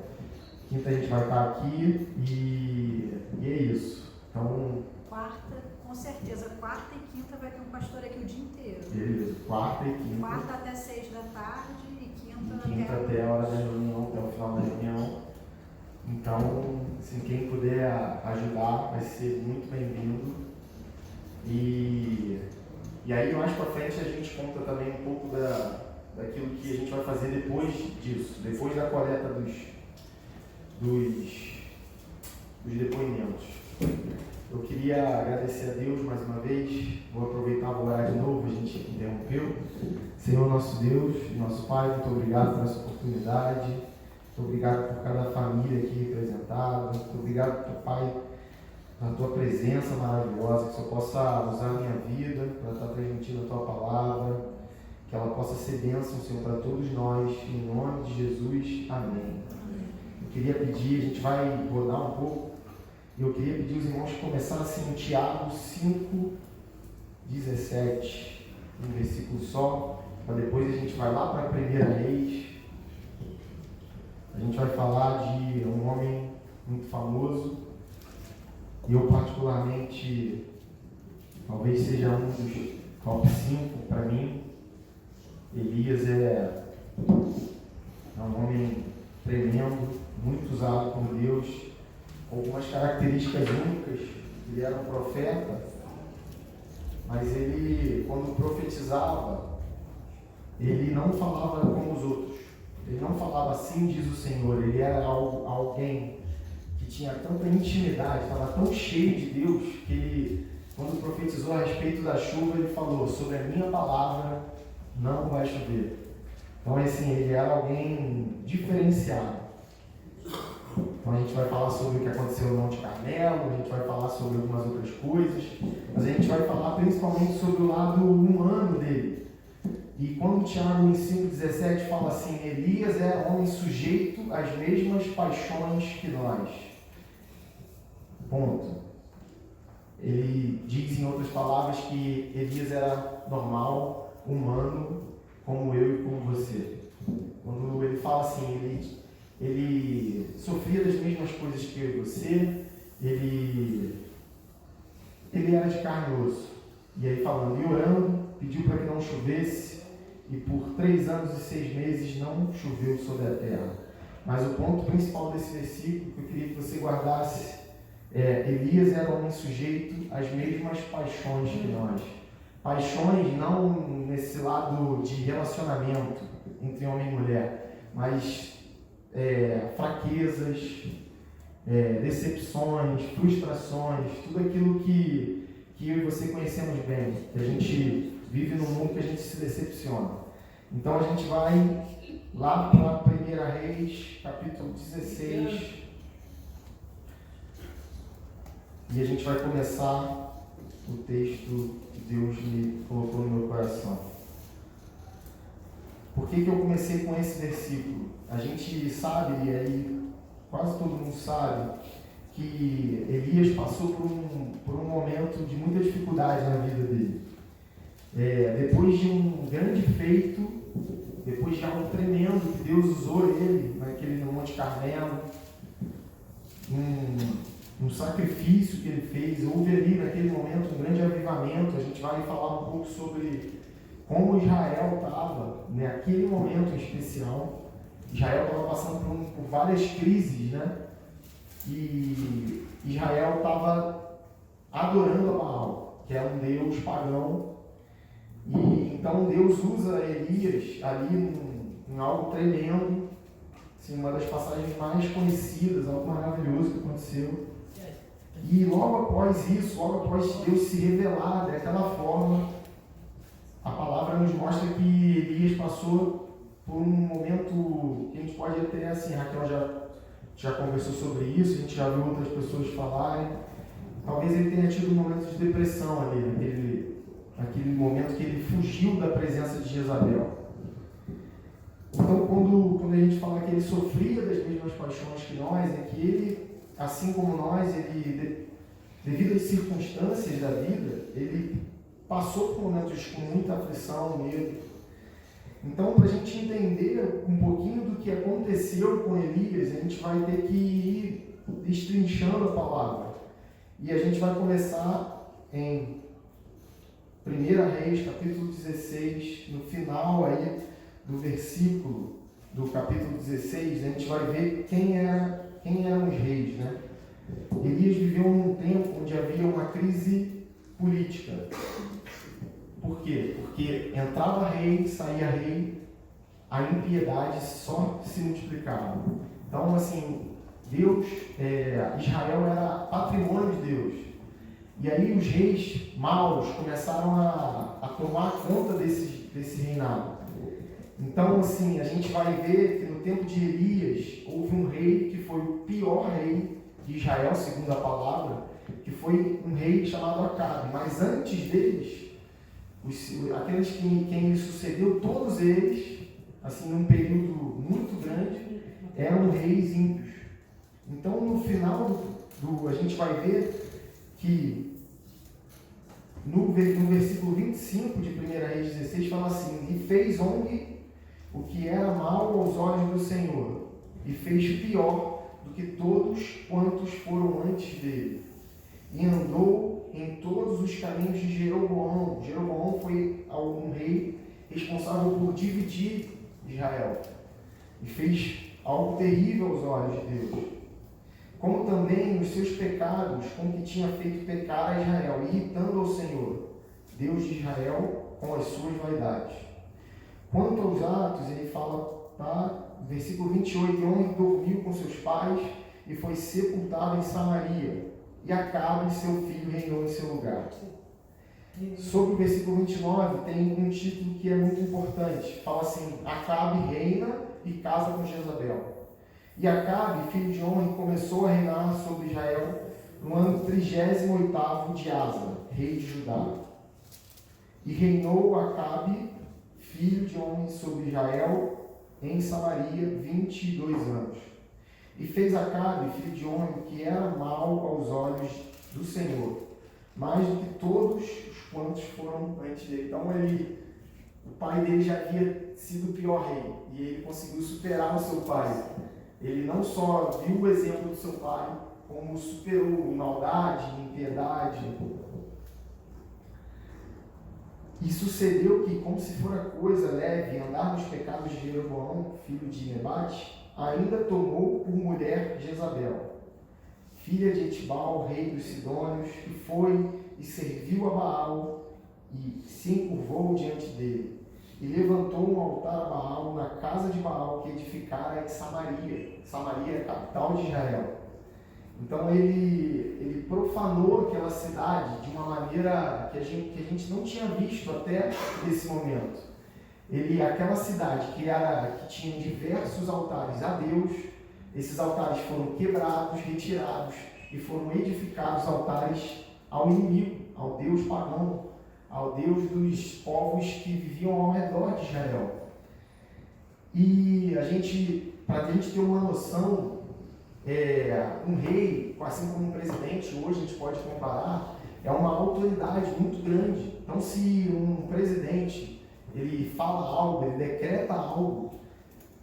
Quinta a gente vai estar aqui e é isso. Então, Com certeza, quarta e quinta vai ter um pastor aqui o dia inteiro. beleza, quarta e quinta. Quarta até 6 da tarde e quinta Até a hora da reunião, até o final da reunião. Então, assim, quem puder ajudar vai ser muito bem-vindo. E aí, mais pra frente, a gente conta também um pouco daquilo que a gente vai fazer depois disso, depois da coleta dos depoimentos. Eu queria agradecer a Deus mais uma vez, vou aproveitar e vou orar de novo, a gente interrompeu. Senhor nosso Deus, nosso Pai, muito obrigado por essa oportunidade, muito obrigado por cada família aqui representada, muito obrigado, Pai, pela Tua presença maravilhosa, que o Senhor possa usar a minha vida para estar transmitindo a Tua palavra, que ela possa ser bênção, Senhor, para todos nós, em nome de Jesus, amém. Eu queria pedir, a gente vai rodar um pouco, e eu queria pedir aos irmãos que começassem em Tiago 5:17, um versículo só, para depois a gente vai lá para a 1 Reis. A gente vai falar de um homem muito famoso, e eu particularmente, talvez seja um dos top 5 para mim. Elias é um homem tremendo, muito usado por Deus, com algumas características únicas. Ele era um profeta, mas ele, quando profetizava, ele não falava como os outros. Ele não falava assim, diz o Senhor. Ele era alguém que tinha tanta intimidade, estava tão cheio de Deus, que ele, quando profetizou a respeito da chuva, ele falou: sobre a minha palavra não vai chover. Então, assim, ele era alguém diferenciado. Então a gente vai falar sobre o que aconteceu no Monte Carmelo, a gente vai falar sobre algumas outras coisas, mas a gente vai falar principalmente sobre o lado humano dele. E quando Tiago em 5,17 fala assim: Elias é homem sujeito às mesmas paixões que nós. Ponto. ele diz em outras palavras que Elias era normal, humano, como eu e como você. Quando ele fala assim, ele sofria das mesmas coisas que eu e você, ele era de carne e osso. E aí falando, e orando, pediu para que não chovesse, e por 3 anos e 6 meses não choveu sobre a terra. Mas o ponto principal desse versículo que eu queria que você guardasse Elias era um homem sujeito às mesmas paixões que nós. Paixões não nesse lado de relacionamento entre homem e mulher, mas fraquezas, decepções, frustrações, tudo aquilo que eu e você conhecemos bem, que a gente vive num mundo que a gente se decepciona. Então a gente vai lá para 1 Reis, capítulo 16, e a gente vai começar o texto que Deus me colocou no meu coração. Por que eu comecei com esse versículo? A gente sabe, e aí quase todo mundo sabe, que Elias passou por um momento de muita dificuldade na vida dele. Depois de um grande feito, depois de algo tremendo que Deus usou ele no Monte Carmelo, um sacrifício que ele fez, houve ali naquele momento um grande avivamento. A gente vai falar um pouco sobre como Israel estava naquele momento em especial. Israel estava passando por várias crises, né? E Israel estava adorando a Baal, que é um deus pagão. E então Deus usa Elias ali em algo tremendo, assim, uma das passagens mais conhecidas, algo maravilhoso que aconteceu. E logo após isso, logo após Deus se revelar daquela forma, a palavra nos mostra que Elias passou por um momento que a gente pode até, assim, Raquel já conversou sobre isso, a gente já viu outras pessoas falarem. Talvez ele tenha tido um momento de depressão ali, naquele momento que ele fugiu da presença de Jezabel. Então, quando a gente fala que ele sofria das mesmas paixões que nós, é que ele, assim como nós, devido às circunstâncias da vida, ele passou por momentos com muita aflição, medo. Então, para a gente entender um pouquinho do que aconteceu com Elias, a gente vai ter que ir destrinchando a palavra. E a gente vai começar em 1 Reis, capítulo 16, no final aí do versículo do capítulo 16, a gente vai ver quem eram os reis, né? Elias viveu num tempo onde havia uma crise política. Por quê? Porque entrava rei, saía rei, a impiedade só se multiplicava. Então, assim, Israel era patrimônio de Deus. E aí os reis maus começaram a tomar conta desse reinado. Então, assim, a gente vai ver que no tempo de Elias houve um rei que foi o pior rei de Israel, segundo a palavra, que foi um rei chamado Acabe. Mas antes deles, aqueles quem ele sucedeu, todos eles, assim, num período muito grande, eram reis ímpios. Então, no final a gente vai ver que no versículo 25 de 1 Reis 16 fala assim: e fez o que era mal aos olhos do Senhor, e fez pior do que todos quantos foram antes dele, e andou em todos os caminhos de Jeroboão. Jeroboão foi um rei responsável por dividir Israel, e fez algo terrível aos olhos de Deus, como também nos seus pecados, com que tinha feito pecar a Israel, irritando ao Senhor, Deus de Israel, com as suas vaidades. Quanto aos atos, ele fala, versículo 28, e homem dormiu com seus pais e foi sepultado em Samaria, e Acabe, seu filho, reinou em seu lugar. Sobre o versículo 29, tem um título que é muito importante. Fala assim: Acabe reina e casa com Jezabel. E Acabe, filho de homem, começou a reinar sobre Israel no ano 38º de Asa, rei de Judá. E reinou Acabe, filho de homem, sobre Israel em Samaria 22 anos. E fez Acabe, filho de homem, que era mau aos olhos do Senhor, mais do que todos os quantos foram antes dele. Então o pai dele já havia sido o pior rei, e ele conseguiu superar o seu pai. Ele não só viu o exemplo do seu pai, como superou em maldade, em impiedade. E sucedeu que, como se fora coisa leve, andar nos pecados de Jeroboão, filho de Nebate, ainda tomou por mulher Jezabel, filha de Etibal, rei dos Sidônios, que foi e serviu a Baal e se encurvou diante dele. E levantou um altar a Baal na casa de Baal que edificara em Samaria. Samaria é a capital de Israel. Então ele profanou aquela cidade de uma maneira que a gente não tinha visto até esse momento. Aquela cidade que tinha diversos altares a Deus, esses altares foram quebrados, retirados e foram edificados altares ao inimigo, ao Deus pagão, ao Deus dos povos que viviam ao redor de Israel. E para a gente ter uma noção, um rei, assim como um presidente, hoje a gente pode comparar, é uma autoridade muito grande. Então, se um presidente ele fala algo, ele decreta algo,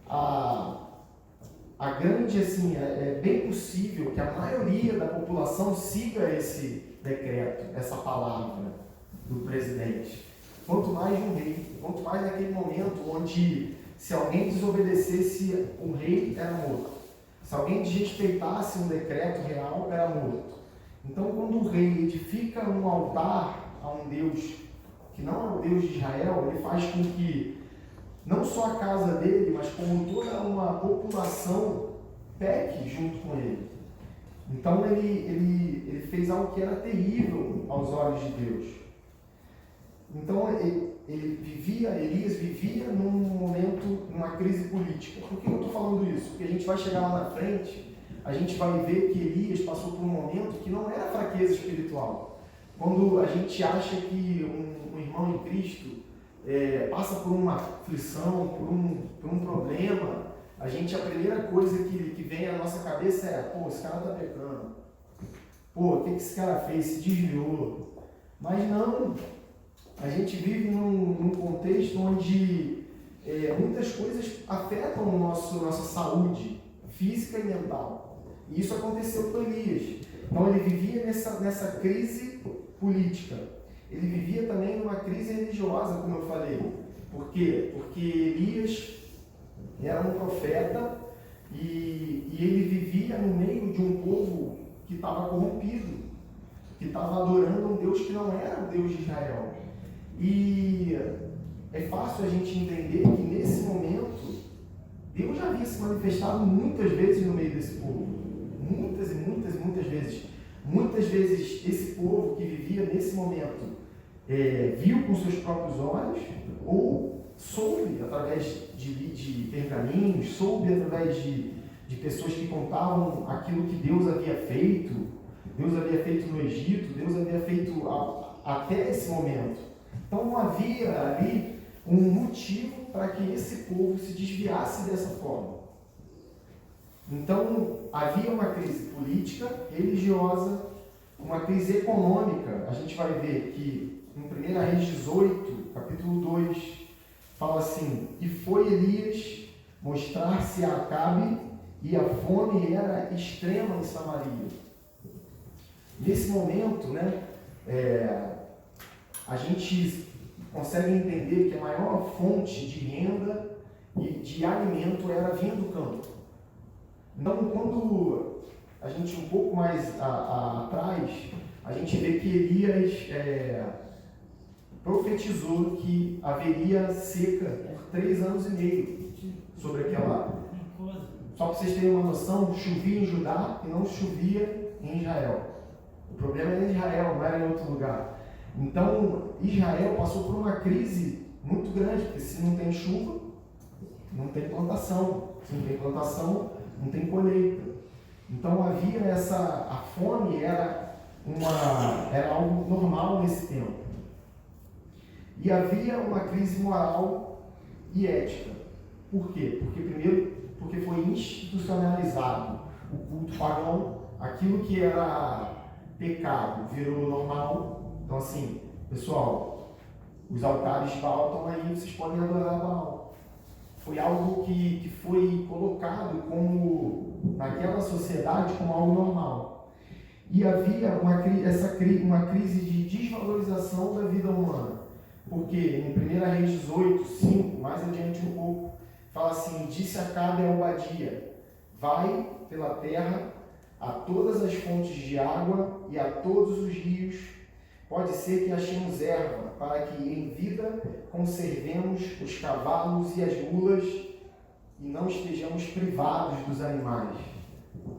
a grande, assim, é bem possível que a maioria da população siga esse decreto, essa palavra do presidente. Quanto mais um rei, quanto mais naquele momento onde, se alguém desobedecesse um rei, era morto. Se alguém desrespeitasse um decreto real, era morto. Então, quando o rei edifica um altar a um Deus que não é o Deus de Israel, ele faz com que não só a casa dele, mas como toda uma população peque junto com ele. Então ele fez algo que era terrível aos olhos de Deus. Então Elias vivia num momento, numa crise política. Por que eu estou falando isso? Porque a gente vai chegar lá na frente, a gente vai ver que Elias passou por um momento que não era fraqueza espiritual. Quando a gente acha que um irmão em Cristo passa por uma aflição, por um problema, a primeira coisa que vem à nossa cabeça é: esse cara está pecando. O que esse cara fez? Se desviou. Mas não, a gente vive num contexto onde muitas coisas afetam nossa saúde física e mental. E isso aconteceu com Elias. Então ele vivia nessa crise política. Ele vivia também numa crise religiosa, como eu falei. Por quê? Porque Elias era um profeta e ele vivia no meio de um povo que estava corrompido, que estava adorando um Deus que não era o Deus de Israel. E é fácil a gente entender que nesse momento Deus já havia se manifestado muitas vezes no meio desse povo. Muitas e muitas e muitas vezes. Muitas vezes esse povo que vivia nesse momento viu com seus próprios olhos, ou soube através de pergaminhos, soube através de pessoas que contavam aquilo que Deus havia feito. Deus havia feito no Egito, Deus havia feito até esse momento. Então não havia ali um motivo para que esse povo se desviasse dessa forma. Então havia uma crise política, religiosa, uma crise econômica. A gente vai ver que em 1 Reis 18, capítulo 2, fala assim: e foi Elias mostrar-se a Acabe, e a fome era extrema em Samaria. Nesse momento, a gente consegue entender que a maior fonte de renda e de alimento era vinha do campo. Então, quando a gente um pouco mais atrás, a gente vê que Elias profetizou que haveria seca por 3 anos e meio sobre aquela. Só para vocês terem uma noção, chovia em Judá e não chovia em Israel. O problema era em Israel, não era em outro lugar. Então, Israel passou por uma crise muito grande, porque se não tem chuva, não tem plantação. Se não tem plantação, não tem colheita. Então havia a fome era algo normal nesse tempo. E havia uma crise moral e ética. Por quê? Porque foi institucionalizado o culto pagão, aquilo que era pecado virou normal. Então assim, pessoal, os altares de Baal estão aí, vocês podem adorar Baal. Foi algo que foi colocado como, naquela sociedade, como algo normal. E havia uma crise de desvalorização da vida humana. Porque em 1 Reis 18, 5, mais adiante um pouco, fala assim: disse Acabe a Obadia: vai pela terra a todas as fontes de água e a todos os rios. Pode ser que achemos erva, para que em vida conservemos os cavalos e as mulas e não estejamos privados dos animais.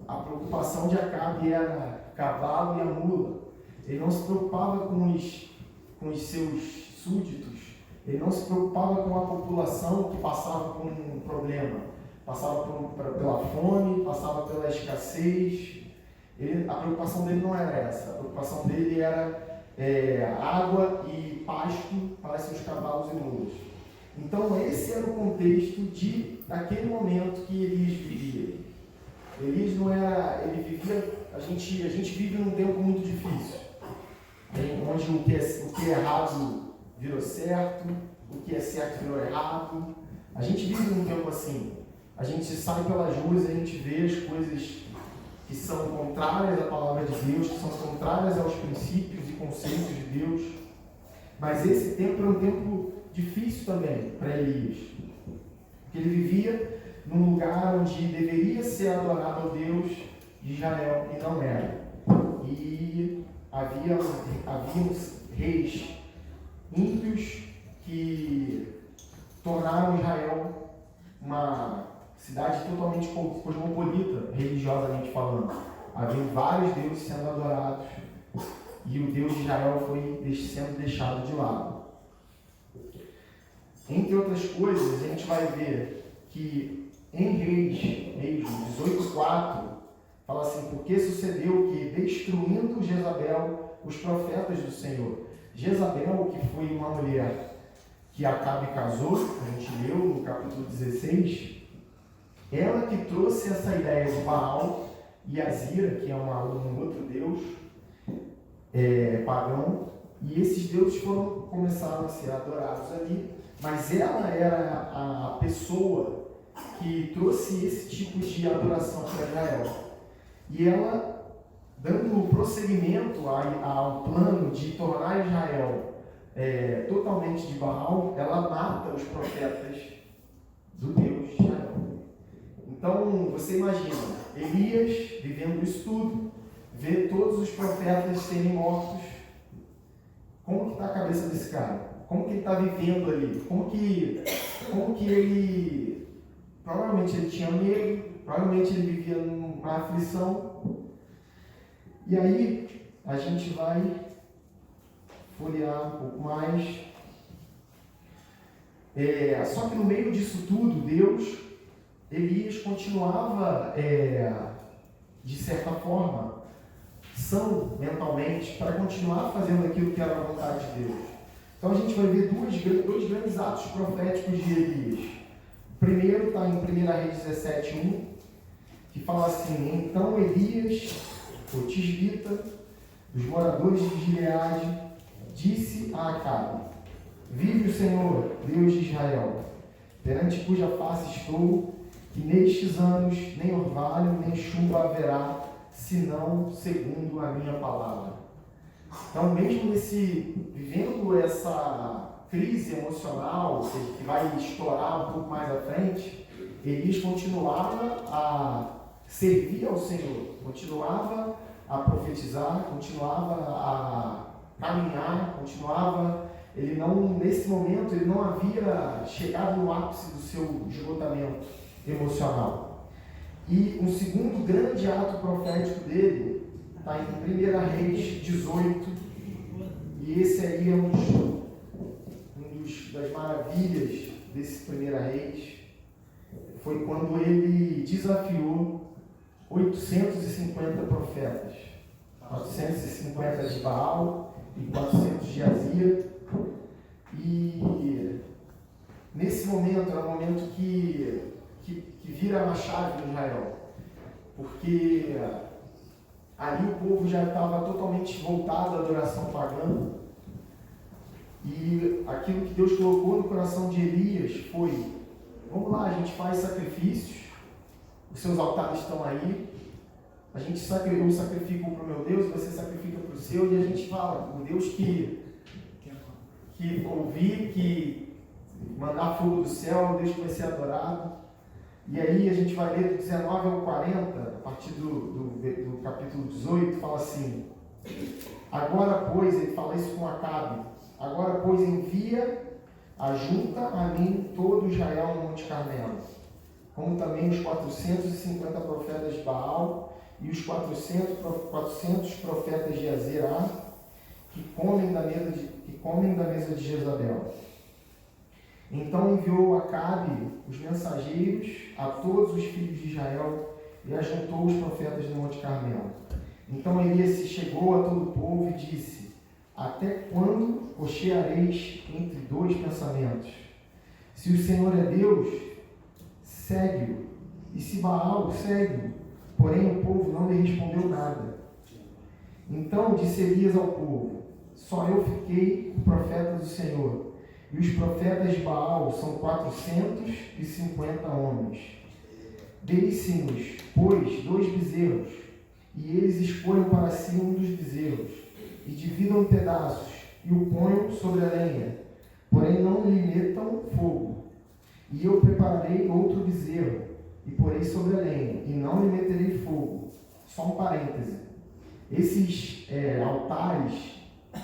A preocupação de Acabe era o cavalo e a mula. Ele não se preocupava com os seus súditos. Ele não se preocupava com a população que passava por um problema. Passava pela fome, passava pela escassez. A preocupação dele não era essa. A preocupação dele era água e pasto para seus cavalos e mulas. Então esse era o contexto daquele momento que Elias vivia. Elias não era, ele vivia, a gente vive num tempo muito difícil, onde o que é errado virou certo, o que é certo virou errado. A gente vive num tempo assim. A gente sai pelas ruas e a gente vê as coisas que são contrárias à palavra de Deus, que são contrárias aos princípios e conceitos de Deus. Mas esse tempo era um tempo difícil também para Elias, porque ele vivia num lugar onde deveria ser adorado ao Deus de Israel e não era. E havia reis ímpios que tornaram Israel uma cidade totalmente cosmopolita, religiosamente falando. Havia vários deuses sendo adorados e o Deus de Israel foi sendo deixado de lado. Entre outras coisas, a gente vai ver que em Reis 18:4 fala assim: porque sucedeu que, destruindo Jezabel os profetas do Senhor. Jezabel, que foi uma mulher que Acabe casou, a gente leu no capítulo 16, ela que trouxe essa ideia de Baal e Azira, que é um outro deus pagão, e esses deuses começaram a ser adorados ali, mas ela era a pessoa que trouxe esse tipo de adoração para Israel. E ela, dando prosseguimento ao plano de tornar Israel totalmente de Baal, ela mata os profetas do Deus de Israel. Então, você imagina, Elias vivendo isso tudo, vê todos os profetas serem mortos. Como que está a cabeça desse cara? Como que ele está vivendo ali? Como que ele... Provavelmente ele tinha medo, provavelmente ele vivia numa aflição. E aí, a gente vai folhear um pouco mais. Só que no meio disso tudo, Elias continuava, de certa forma, são mentalmente, para continuar fazendo aquilo que era a vontade de Deus. Então a gente vai ver dois grandes atos proféticos de Elias. O primeiro está em 1 Reis 17:1, que fala assim: então Elias, o tisbita, dos moradores de Gileade, disse a Acabe: vive o Senhor, Deus de Israel, perante cuja face estou, que nestes anos nem orvalho nem chuva haverá, senão segundo a minha palavra. Então, mesmo vivendo essa crise emocional, que vai estourar um pouco mais à frente, Elias continuava a servir ao Senhor, continuava a profetizar, continuava a caminhar, nesse momento, ele não havia chegado no ápice do seu esgotamento emocional. E um segundo grande ato profético dele está em 1 Reis 18, e esse aí é das maravilhas desse 1 Reis. Foi quando ele desafiou 850 profetas, 450 de Baal e 400 de Azira. E nesse momento, era um momento que vira uma chave em Israel, porque Ali o povo já estava totalmente voltado à adoração pagã. E aquilo que Deus colocou no coração de Elias foi: vamos lá, a gente faz sacrifícios, os seus altares estão aí, eu sacrifico para o meu Deus, você sacrifica para o seu, e a gente fala, o Deus que ouvir, que mandar fogo do céu, o Deus que vai ser adorado. E aí a gente vai ler do 19 ao 40, a partir do capítulo 18, fala assim: agora, pois, ele fala isso com Acabe, agora, pois, envia, ajunta a mim todo Israel no Monte Carmelo, como também os 450 profetas de Baal e os 400 profetas de Azerá, que comem da mesa de Jezabel. Então enviou Acabe os mensageiros a todos os filhos de Israel e ajuntou os profetas no Monte Carmelo. Então Elias se chegou a todo o povo e disse: até quando cocheareis entre dois pensamentos? Se o Senhor é Deus, segue-o, e se Baal, segue-o. Porém o povo não lhe respondeu nada. Então disse Elias ao povo: só eu fiquei o profeta do Senhor, e os profetas de Baal são 450 homens. Dei-se-nos, pois, 2 bezerros, e eles escolham para si um dos bezerros, e dividam em pedaços, e o ponham sobre a lenha, porém não lhe metam fogo. E eu prepararei outro bezerro, e porei sobre a lenha, e não lhe meterei fogo. Só um parêntese. Esses altares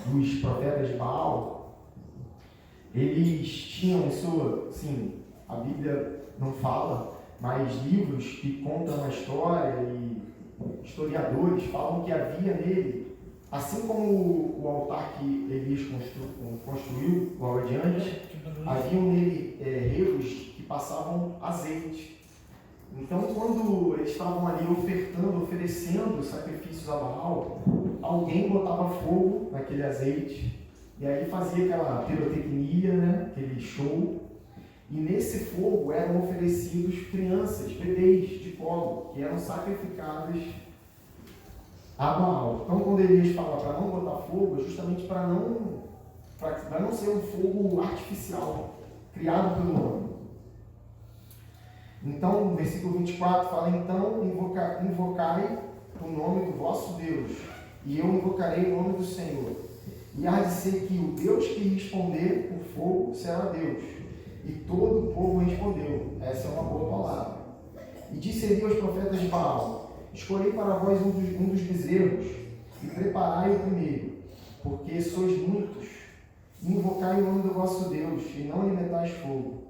dos profetas de Baal, eles tinham sim, a Bíblia não fala, mas livros que contam a história e historiadores falam que havia nele, assim como o altar que Elias construiu logo adiante, haviam nele reinos que passavam azeite. Então, quando eles estavam ali oferecendo sacrifícios a Baal, alguém botava fogo naquele azeite, e aí fazia aquela pirotecnia, né? Aquele show, e nesse fogo eram oferecidos crianças, bebês de colo, que eram sacrificadas a Baal. Então, quando Elias fala para não botar fogo, é justamente para não ser um fogo artificial, criado pelo homem. Então, no versículo 24 fala: então invocai o nome do vosso Deus, e eu invocarei o nome do Senhor. E há de ser que o Deus que responder o fogo será Deus. E todo o povo respondeu. Essa é uma boa palavra. E disse Elias aos profetas de Baal: escolhei para vós um dos bezerros, e preparai o primeiro, porque sois muitos. Invocai o nome do vosso Deus, e não lhe metais fogo.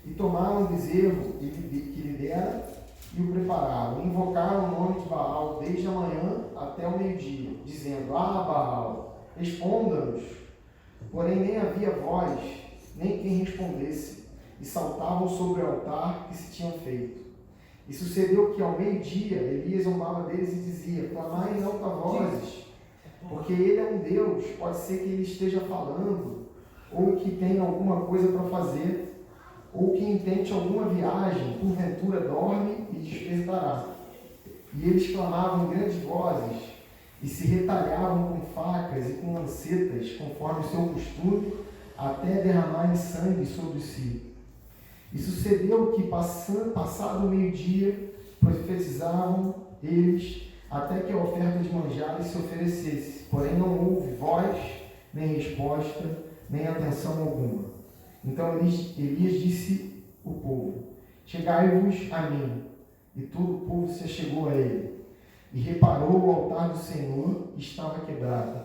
E tomaram o bezerro que lhe dera, e o prepararam. Invocaram o nome de Baal desde a manhã até o meio-dia, dizendo: ah, Baal, responda-nos. Porém nem havia voz, nem quem respondesse, e saltavam sobre o altar que se tinham feito. E sucedeu que ao meio-dia Elias zombava deles e dizia: clamai em alta vozes, porque ele é um Deus, pode ser que ele esteja falando, ou que tenha alguma coisa para fazer, ou que intente alguma viagem, porventura dorme e despertará. E eles clamavam em grandes vozes, e se retalhavam com facas e com lancetas, conforme o seu costume, até derramarem sangue sobre si. E sucedeu que, passado o meio-dia, profetizavam eles, até que a oferta de manjares se oferecesse. Porém não houve voz, nem resposta, nem atenção alguma. Então Elias disse ao povo: chegai-vos a mim. E todo o povo se achegou a ele. E reparou o altar do Senhor, e estava quebrado.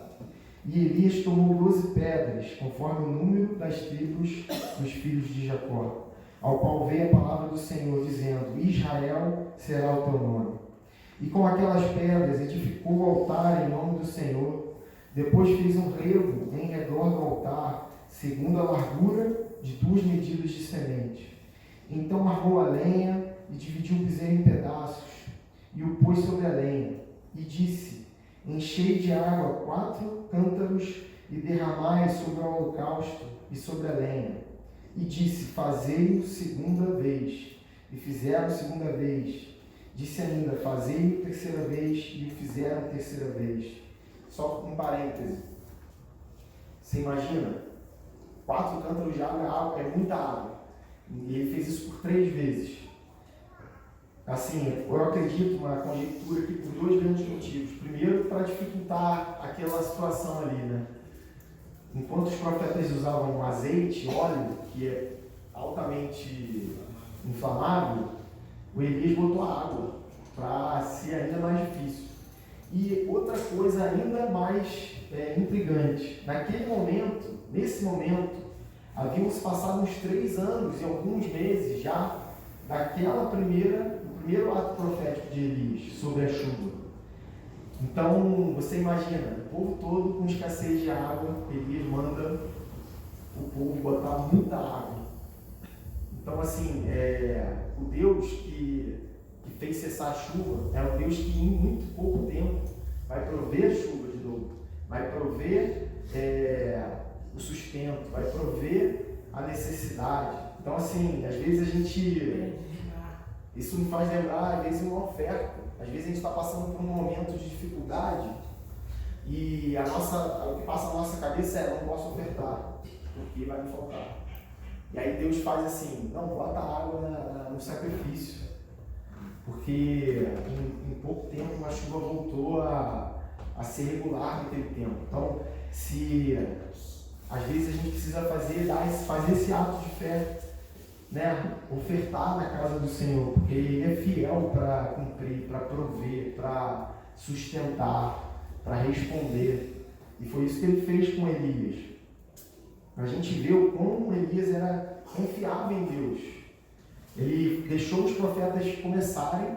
E Elias tomou 12 pedras, conforme o número das tribos dos filhos de Jacó, ao qual veio a palavra do Senhor, dizendo: Israel será o teu nome. E com aquelas pedras edificou o altar em nome do Senhor. Depois fez um rego em redor do altar, segundo a largura de 2 medidas de semente. Então armou a lenha e dividiu o bezerro em pedaços, e o pôs sobre a lenha. E disse: enchei de água 4 cântaros e derramai sobre o holocausto e sobre a lenha. E disse: fazei-o segunda vez. E fizeram segunda vez. Disse ainda: fazei terceira vez, e o fizeram terceira vez. Só um parêntese. Você imagina? 4 cântaros de água é muita água. E ele fez isso por 3 vezes. Assim, eu acredito, uma conjectura aqui, por 2 grandes motivos. Primeiro, para dificultar aquela situação ali, né? Enquanto os profetas usavam azeite, óleo, que é altamente inflamável, o Elias botou água para ser ainda mais difícil. E outra coisa ainda mais intrigante, nesse momento, haviam se passado uns 3 anos e alguns meses já daquela o primeiro ato profético de Elias sobre a chuva. Então, você imagina, o povo todo com escassez de água, Elias manda o povo botar muita água. Então, assim, o Deus que fez cessar a chuva é o Deus que em muito pouco tempo vai prover chuva de novo, vai prover o sustento, vai prover a necessidade. Então, assim, às vezes isso me faz lembrar, às vezes, uma oferta. Às vezes a gente está passando por um momento de dificuldade e o que passa na nossa cabeça é: não posso ofertar, porque vai me faltar. E aí Deus faz assim: não, bota água no sacrifício, porque em pouco tempo a chuva voltou a ser regular naquele tempo. Então, às vezes a gente precisa fazer esse ato de fé, né? Ofertar na casa do Senhor, porque Ele é fiel para cumprir, para prover, para sustentar, para responder. E foi isso que Ele fez com Elias. A gente vê como Elias era confiável em Deus. Ele deixou os profetas começarem.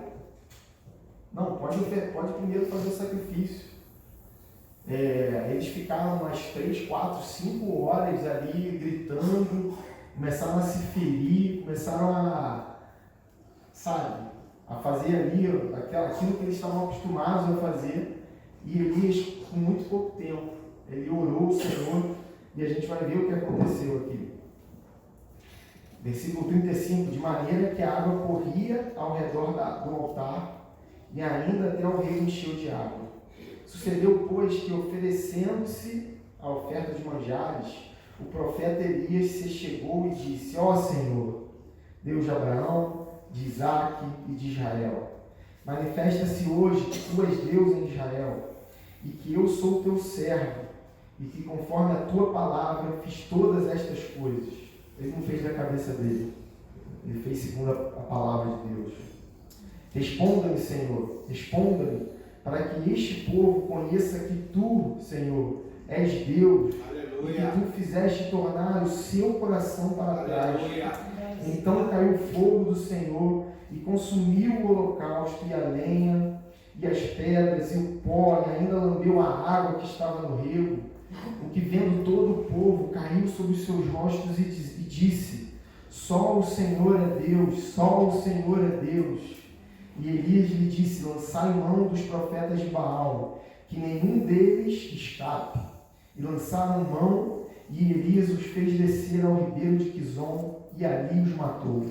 Não, pode primeiro fazer o sacrifício. Eles ficaram umas 3, 4, 5 horas ali gritando, começaram a se ferir, começaram a fazer ali aquilo que eles estavam acostumados a fazer. E Elias, com muito pouco tempo, ele orou o Senhor, e a gente vai ver o que aconteceu aqui. Versículo 35: de maneira que a água corria ao redor do altar, e ainda até o rei encheu de água. Sucedeu, pois, que, oferecendo-se a oferta de manjares, o profeta Elias se chegou e disse: ó Senhor, Deus de Abraão, de Isaque e de Israel, manifesta-se hoje que tu és Deus em Israel, e que eu sou teu servo, e que conforme a tua palavra fiz todas estas coisas. Ele não fez da cabeça dele, ele fez segundo a palavra de Deus. Responda-me, Senhor, responda-me, para que este povo conheça que tu, Senhor, és Deus. Aleluia. E que tu fizeste tornar o seu coração para trás. Aleluia. Então caiu o fogo do Senhor e consumiu o holocausto e a lenha e as pedras e o pó, e ainda lambeu a água que estava no rego. O que, vendo todo o povo, caiu sobre os seus rostos e disse: só o Senhor é Deus, só o Senhor é Deus. E Elias lhe disse: lançai mão dos profetas de Baal, que nenhum deles escape. E lançaram mão, e Elias os fez descer ao ribeiro de Quizon, e ali os matou.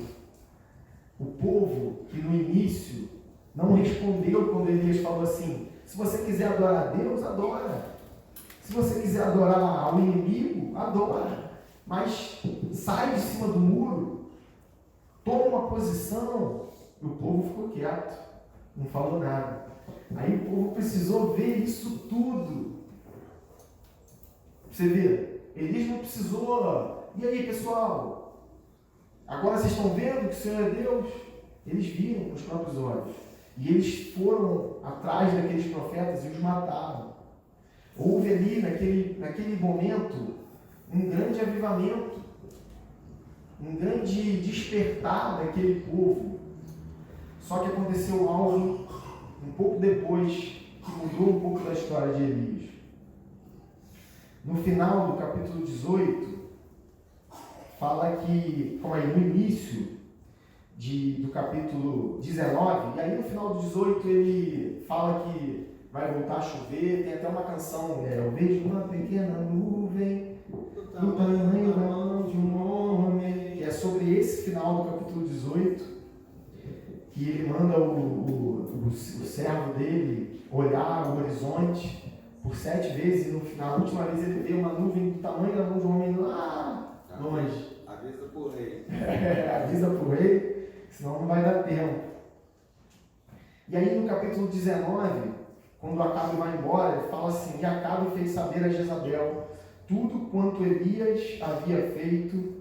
O povo, que no início não respondeu quando Elias falou assim: se você quiser adorar a Deus, adora. Se você quiser adorar ao inimigo, adora. Mas sai de cima do muro, toma uma posição. E o povo ficou quieto, não falou nada. Aí o povo precisou ver isso tudo. Você vê, Elias não precisou. E aí, pessoal? Agora vocês estão vendo que o Senhor é Deus? Eles viram com os próprios olhos. E eles foram atrás daqueles profetas e os mataram. Houve ali, naquele momento, um grande avivamento, um grande despertar daquele povo. Só que aconteceu algo um pouco depois que mudou um pouco da história de Elias. No final do capítulo 18, fala que, no início do capítulo 19, e aí no final do 18 ele fala que vai voltar a chover, tem até uma canção, eu vejo uma pequena nuvem do tamanho da mão de um homem, que é sobre esse final do capítulo 18, que ele manda o servo dele olhar o horizonte por 7 vezes e no final, a última vez ele vê uma nuvem do tamanho da mão de um homem lá longe. Avisa pro rei. Avisa pro rei, senão não vai dar tempo. E aí no capítulo 19, quando Acabe vai embora, ele fala assim: e Acabe fez saber a Jezabel tudo quanto Elias havia feito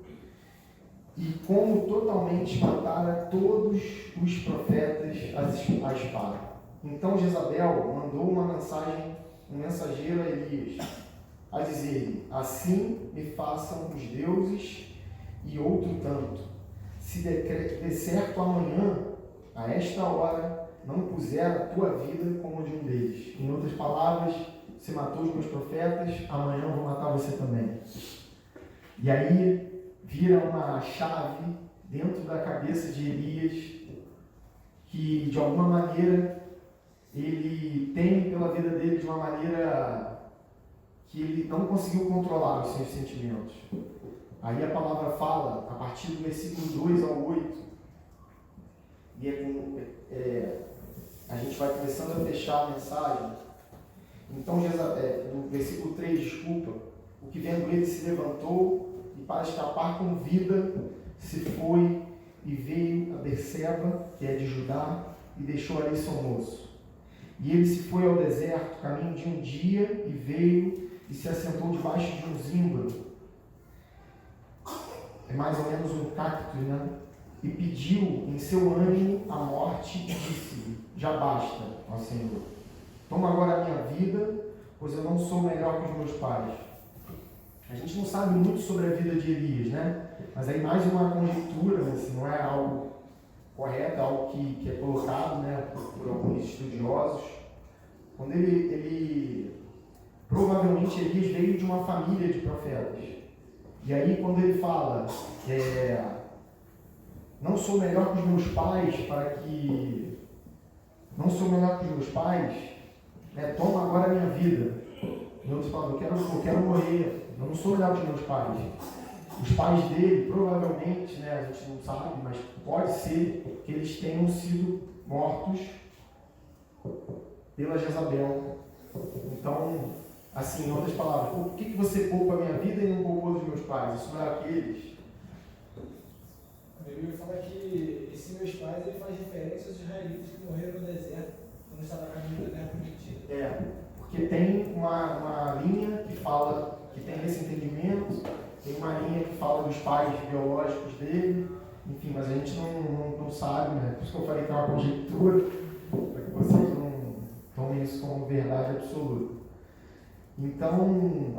e como totalmente matara todos os profetas à espada. Então Jezabel mandou uma mensagem, um mensageiro a Elias, a dizer-lhe: assim me façam os deuses e outro tanto, se de certo amanhã, a esta hora, não puser a tua vida como de um deles. Em outras palavras, você matou os meus profetas, amanhã eu vou matar você também. E aí vira uma chave dentro da cabeça de Elias, que de alguma maneira ele tem pela vida dele de uma maneira que ele não conseguiu controlar os seus sentimentos. Aí a palavra fala, a partir do versículo 2 ao 8, e a gente vai começando a fechar a mensagem. Então, no versículo 3, desculpa, o que vendo ele se levantou e para escapar com vida se foi e veio a Berseba, que é de Judá, e deixou ali seu moço. E ele se foi ao deserto, caminho de um dia, e veio e se assentou debaixo de um zimbro. É mais ou menos um cacto, né? E pediu em seu ânimo a morte e disse: já basta, ó Senhor. Toma agora a minha vida, pois eu não sou melhor que os meus pais. A gente não sabe muito sobre a vida de Elias, né? Mas aí mais uma conjectura, assim, não é algo correto, é algo que é colocado, né, por alguns estudiosos. Quando provavelmente Elias veio de uma família de profetas. E aí quando ele fala, não sou melhor que os meus pais, não sou melhor que os meus pais, toma agora a minha vida. E outros falam, eu quero morrer, eu não sou melhor que os meus pais. Os pais dele, provavelmente, né, a gente não sabe, mas pode ser que eles tenham sido mortos pela Jezabel. Então, assim, em outras palavras, por que você poupa a minha vida e não poupou dos meus pais? Isso não é aqueles. A Bíblia fala que esses meus pais, ele faz referência aos israelitas que morreram no deserto, quando estava caminhando da terra prometida. Porque tem uma linha que fala que tem esse entendimento, tem uma linha que fala dos pais biológicos dele, enfim, mas a gente não sabe, né? Por isso que eu falei que é uma conjectura, para que vocês não tomem isso como verdade absoluta. Então,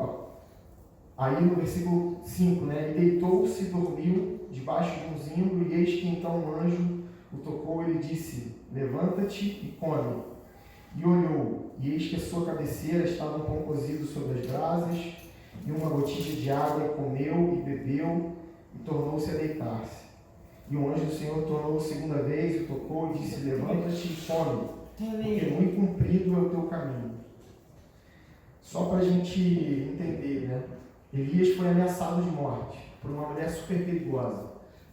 aí no versículo 5, né? E deitou-se e dormiu debaixo de um zimbro, e eis que então um anjo o tocou e lhe disse: levanta-te e come. E olhou, e eis que a sua cabeceira estava um pão cozido sobre as brasas, e uma botija de água, e comeu e bebeu, e tornou-se a deitar-se. E o anjo do Senhor tornou a segunda vez, o tocou e disse: levanta-te e come, porque muito comprido é o teu caminho. Só para a gente entender, né? Elias foi ameaçado de morte por uma mulher super perigosa,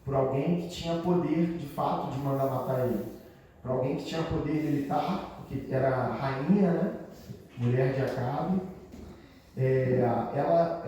por alguém que tinha poder de fato de mandar matar ele, por alguém que tinha poder militar, que era a rainha, né? Mulher de Acabe. Ela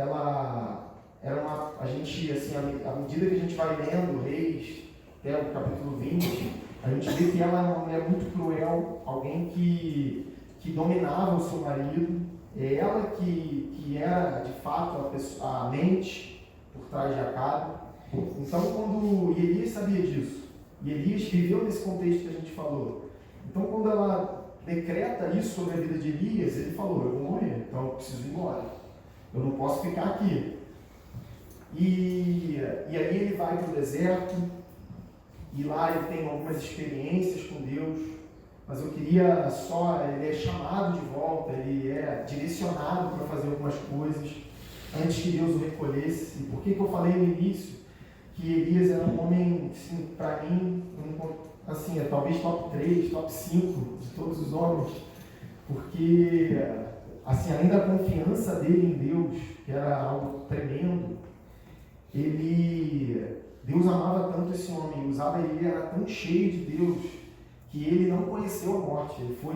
era uma, a gente, assim, à medida que a gente vai lendo Reis, até o capítulo 20, a gente vê que ela é uma mulher muito cruel, alguém que dominava o seu marido, ela que era de fato a mente por trás de Acabe. Então, e Elias sabia disso, e Elias viveu nesse contexto que a gente falou. Então, quando ela decreta isso sobre a vida de Elias, ele falou: eu vou morrer, então eu preciso ir embora, eu não posso ficar aqui. E aí ele vai para o deserto, e lá ele tem algumas experiências com Deus, mas eu queria só, ele é chamado de volta, ele é direcionado para fazer algumas coisas antes que Deus o recolhesse. E por que eu falei no início que Elias era um homem, assim, para mim, assim, talvez top 3, top 5 de todos os homens, porque, assim, além da confiança dele em Deus, que era algo tremendo, Deus amava tanto esse homem, ele era tão cheio de Deus, que ele não conheceu a morte, ele foi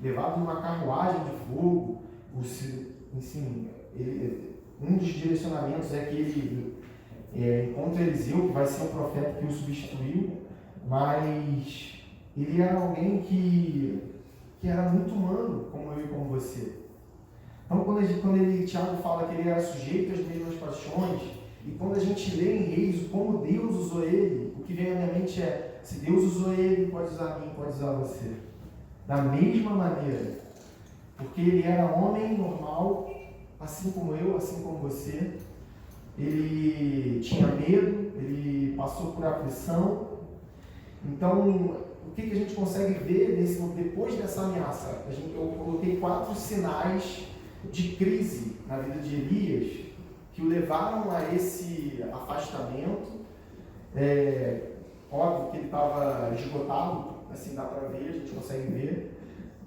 levado numa carruagem de fogo. Um dos direcionamentos é que ele encontra Eliseu, que vai ser o profeta que o substituiu, mas ele era alguém que era muito humano, como eu e como você. Então, quando Tiago fala que ele era sujeito às mesmas paixões, e quando a gente lê em Reis como Deus usou ele, o que vem à minha mente é: se Deus usou ele, pode usar mim, pode usar você. Da mesma maneira, porque ele era homem normal, assim como eu, assim como você. Ele tinha medo, ele passou por aflição. Então, o que a gente consegue ver depois dessa ameaça? Eu coloquei 4 sinais de crise na vida de Elias que o levaram a esse afastamento. Óbvio que ele estava esgotado, assim dá para ver, a gente consegue ver.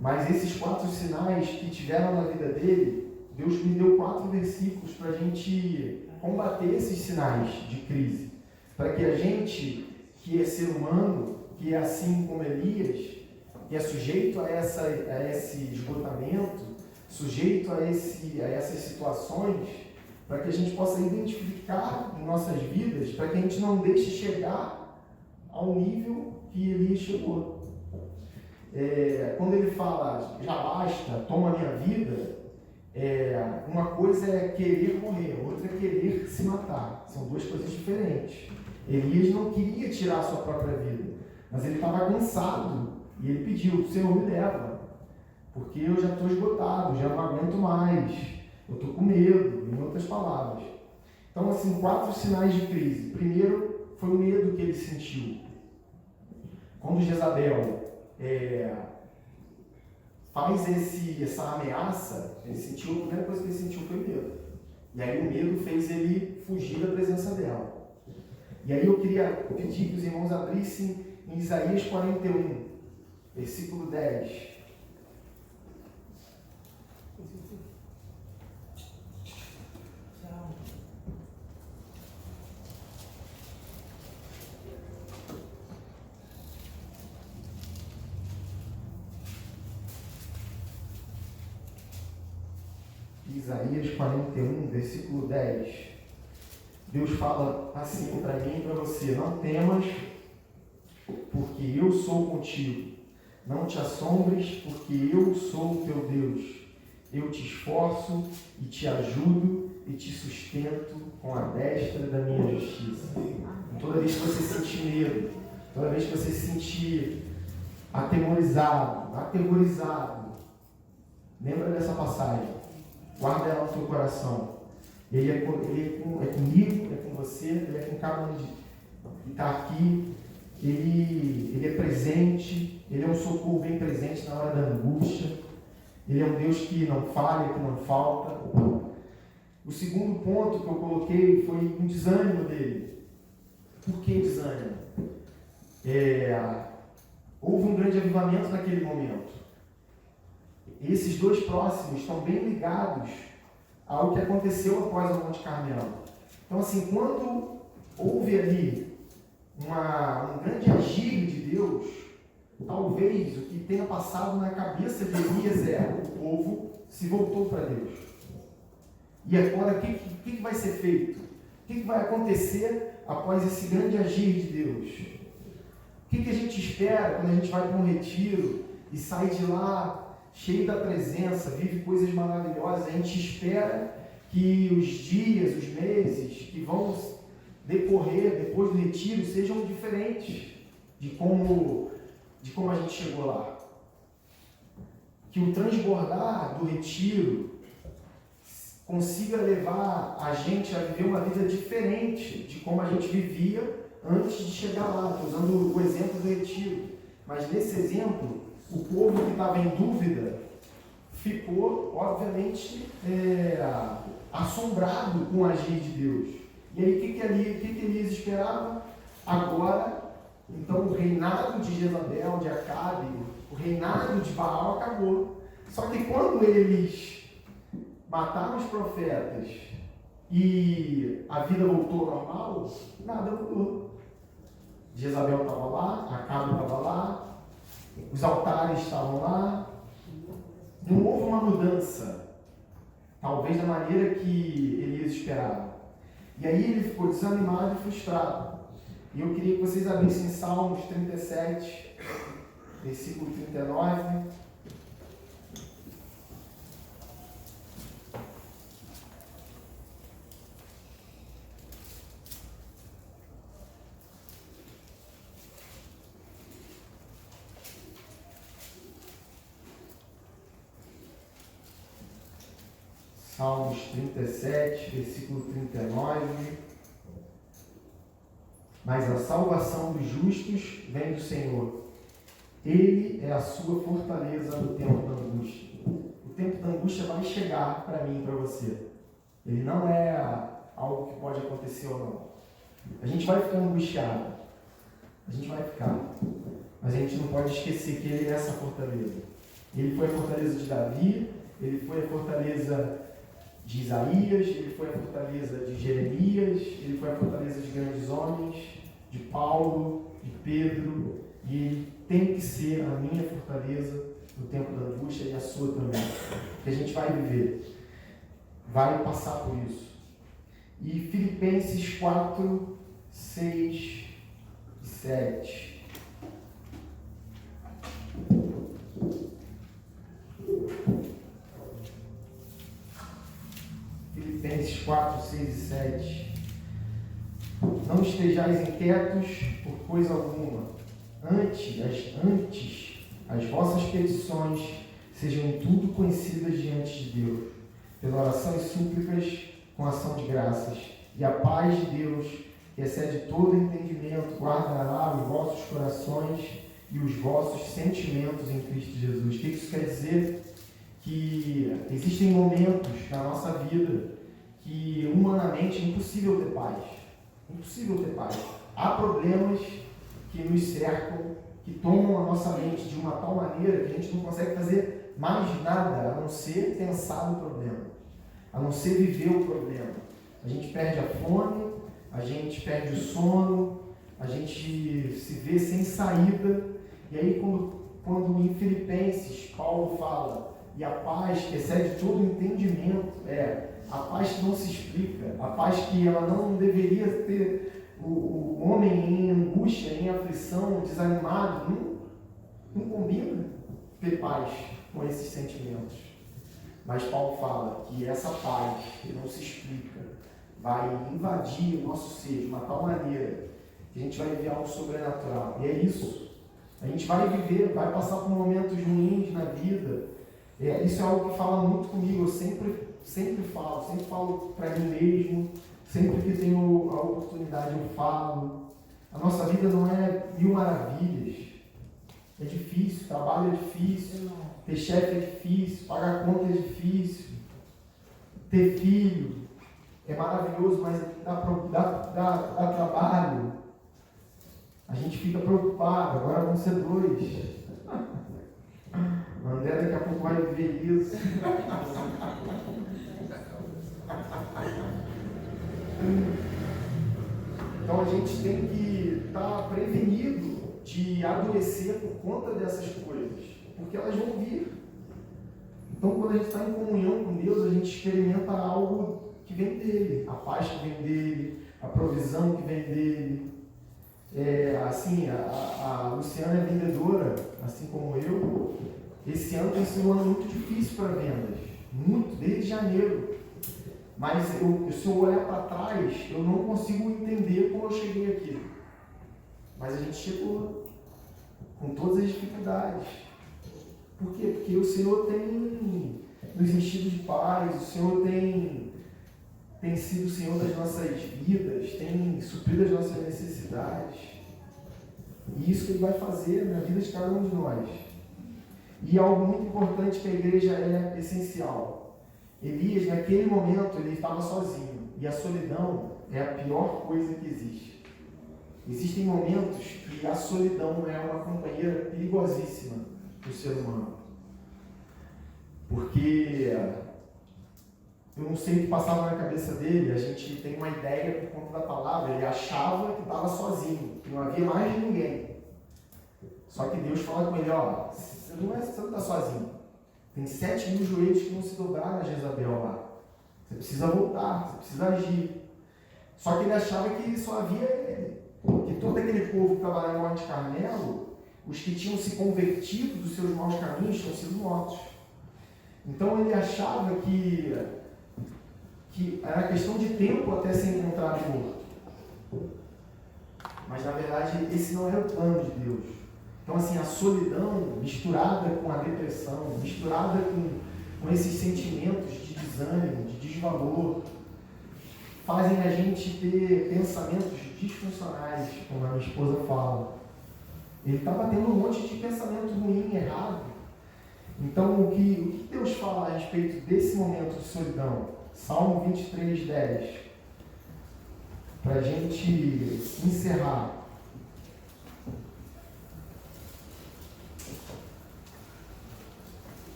Mas esses 4 sinais que tiveram na vida dele, Deus me deu 4 versículos para a gente combater esses sinais de crise. Para que a gente, que é ser humano, que é assim como Elias, que é sujeito a esse esgotamento, sujeito a essas situações, para que a gente possa identificar em nossas vidas, para que a gente não deixe chegar ao nível que Elias chegou. Quando ele fala, já basta, toma a minha vida, uma coisa é querer morrer, outra é querer se matar. São 2 coisas diferentes. Elias não queria tirar a sua própria vida, mas ele estava cansado e ele pediu: Senhor, me leva, porque eu já estou esgotado, já não aguento mais, eu estou com medo, em outras palavras. Então, assim, 4 sinais de crise. Primeiro foi o medo que ele sentiu. Quando Jezabel faz essa ameaça, a primeira coisa que ele sentiu foi medo. E aí o medo fez ele fugir da presença dela. E aí eu queria pedir que os irmãos abrissem em Isaías 41, versículo 10. Isaías 41, versículo 10. Deus fala assim para mim e para você: não temas, porque eu sou contigo. Não te assombres, porque eu sou o teu Deus. Eu te esforço e te ajudo e te sustento com a destra da minha justiça. Toda vez que você sentir medo, toda vez que você se sentir aterrorizado, lembra dessa passagem. Guarda ela no seu coração. Ele é comigo, é com você, ele é com cada um que está aqui. Ele é presente, ele é um socorro bem presente na hora da angústia. Ele é um Deus que não falha, que não falta. O segundo ponto que eu coloquei foi um desânimo dele. Por que desânimo? Houve um grande avivamento naquele momento. Esses 2 próximos estão bem ligados ao que aconteceu após o Monte Carmelo. Então, assim, quando houve ali um grande agir de Deus, talvez o que tenha passado na cabeça de Elias o povo se voltou para Deus. E agora, o que vai ser feito? O que vai acontecer após esse grande agir de Deus? O que a gente espera quando a gente vai para um retiro e sai de lá cheio da presença, vive coisas maravilhosas? A gente espera que os dias, os meses que vão decorrer depois do retiro sejam diferentes de como a gente chegou lá. Que o transbordar do retiro consiga levar a gente a viver uma vida diferente de como a gente vivia antes de chegar lá. Estou usando o exemplo do retiro, mas nesse exemplo, o povo que estava em dúvida ficou, obviamente, assombrado com o agir de Deus. E aí, o que Elias esperava? Agora, então, o reinado de Jezabel, de Acabe, o reinado de Baal acabou. Só que quando eles mataram os profetas e a vida voltou ao normal, nada mudou. Jezabel estava lá, Acabe estava lá, os altares estavam lá. Não houve uma mudança, talvez da maneira que Elias esperava. E aí ele ficou desanimado e frustrado. E eu queria que vocês abrissem Salmos 37, versículo 39. Salmos 37, versículo 39. Mas a salvação dos justos vem do Senhor. Ele é a sua fortaleza no tempo da angústia. O tempo da angústia vai chegar para mim e para você. Ele não é algo que pode acontecer ou não. A gente vai ficar angustiado. A gente vai ficar. Mas a gente não pode esquecer que ele é essa fortaleza. Ele foi a fortaleza de Davi, ele foi a fortaleza de Isaías, ele foi a fortaleza de Jeremias, ele foi a fortaleza de grandes homens, de Paulo, de Pedro, e ele tem que ser a minha fortaleza no tempo da angústia e a sua também. Que a gente vai viver, vai passar por isso. E Filipenses 4, 6 e 7. Filipenses 4, 6 e 7. Não estejais inquietos por coisa alguma. Antes, as vossas petições sejam em tudo conhecidas diante de Deus, pela oração e súplicas com ação de graças. E a paz de Deus, que excede todo entendimento, guardará os vossos corações e os vossos sentimentos em Cristo Jesus. O que isso quer dizer? Que existem momentos na nossa vida que humanamente é impossível ter paz. Impossível ter paz. Há problemas que nos cercam, que tomam a nossa mente de uma tal maneira que a gente não consegue fazer mais nada a não ser pensar no problema, a não ser viver o problema. A gente perde a fome, a gente perde o sono, a gente se vê sem saída. E aí quando em Filipenses Paulo fala, e a paz que excede todo entendimento, a paz que não se explica, a paz que ela não deveria ter. O homem em angústia, em aflição, desanimado, não combina ter paz com esses sentimentos. Mas Paulo fala que essa paz que não se explica vai invadir o nosso ser de uma tal maneira que a gente vai viver algo sobrenatural. E é isso. A gente vai viver, vai passar por momentos ruins na vida. Isso é algo que fala muito comigo. Eu sempre falo para mim mesmo. Sempre que tenho a oportunidade eu falo. A nossa vida não é mil maravilhas. É difícil, trabalho é difícil, ter chefe é difícil, pagar conta é difícil, ter filho é maravilhoso, mas dá trabalho. A gente fica preocupado, agora vão ser 2. O André daqui a pouco vai viver isso. Então a gente tem que estar prevenido de adoecer por conta dessas coisas, porque elas vão vir. Então quando a gente está em comunhão com Deus, a gente experimenta algo que vem dele, a paz que vem dele, a provisão que vem dele. A Luciana é vendedora, assim como eu. Esse ano tem sido um ano muito difícil para vendas, muito, desde janeiro. Mas se eu olhar para trás, eu não consigo entender como eu cheguei aqui. Mas a gente chegou com todas as dificuldades. Por quê? Porque o Senhor tem nos enchido de paz, o Senhor tem sido o Senhor das nossas vidas, tem suprido as nossas necessidades. E isso que Ele vai fazer na vida de cada um de nós. E algo muito importante que a igreja é essencial. Elias, naquele momento, ele estava sozinho. E a solidão é a pior coisa que existe. Existem momentos que a solidão é uma companheira perigosíssima para o ser humano. Porque eu não sei o que passava na cabeça dele, a gente tem uma ideia por conta da palavra, ele achava que estava sozinho, que não havia mais ninguém. Só que Deus fala com ele, ó, você não está sozinho. Tem 7.000 joelhos que não se dobraram a Jezabel lá. Você precisa voltar, você precisa agir. Só que ele achava que só havia ele. Que todo aquele povo que estava lá em Monte Carmelo, os que tinham se convertido dos seus maus caminhos tinham sido mortos. Então ele achava que era questão de tempo até ser encontrado morto. Mas na verdade esse não era o plano de Deus. Então assim, a solidão misturada com a depressão, misturada com esses sentimentos de desânimo, de desvalor, fazem a gente ter pensamentos disfuncionais, como a minha esposa fala. Ele estava tendo um monte de pensamento ruim, errado. Então, o que Deus fala a respeito desse momento de solidão? Salmo 23, 10. Para a gente encerrar.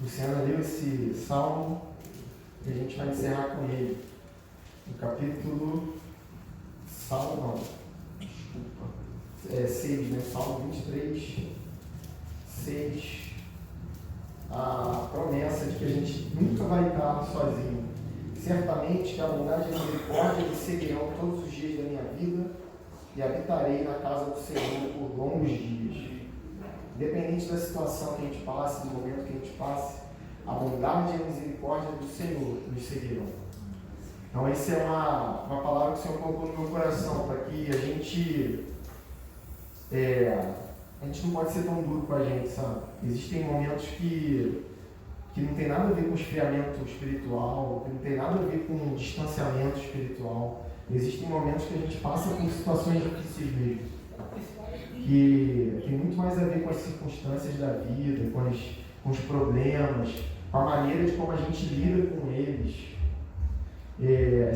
Luciana leu esse salmo e a gente vai encerrar com ele. No capítulo. Salmo não. Desculpa. 6, né? Salmo 23, 6. A promessa de que a gente nunca vai estar sozinho. Certamente que a bondade e a misericórdia me seguirão todos os dias da minha vida e habitarei na casa do Senhor por longos dias. Independente da situação que a gente passe, do momento que a gente passe, a bondade e a misericórdia do Senhor nos seguirão. Então, essa é uma palavra que o Senhor colocou no meu coração, para que a gente não pode ser tão duro com a gente, sabe? Existem momentos que não tem nada a ver com esfriamento espiritual, que não tem nada a ver com distanciamento espiritual. Existem momentos que a gente passa por situações difíceis mesmo, que tem muito mais a ver com as circunstâncias da vida, com os problemas, com a maneira de como a gente lida com eles.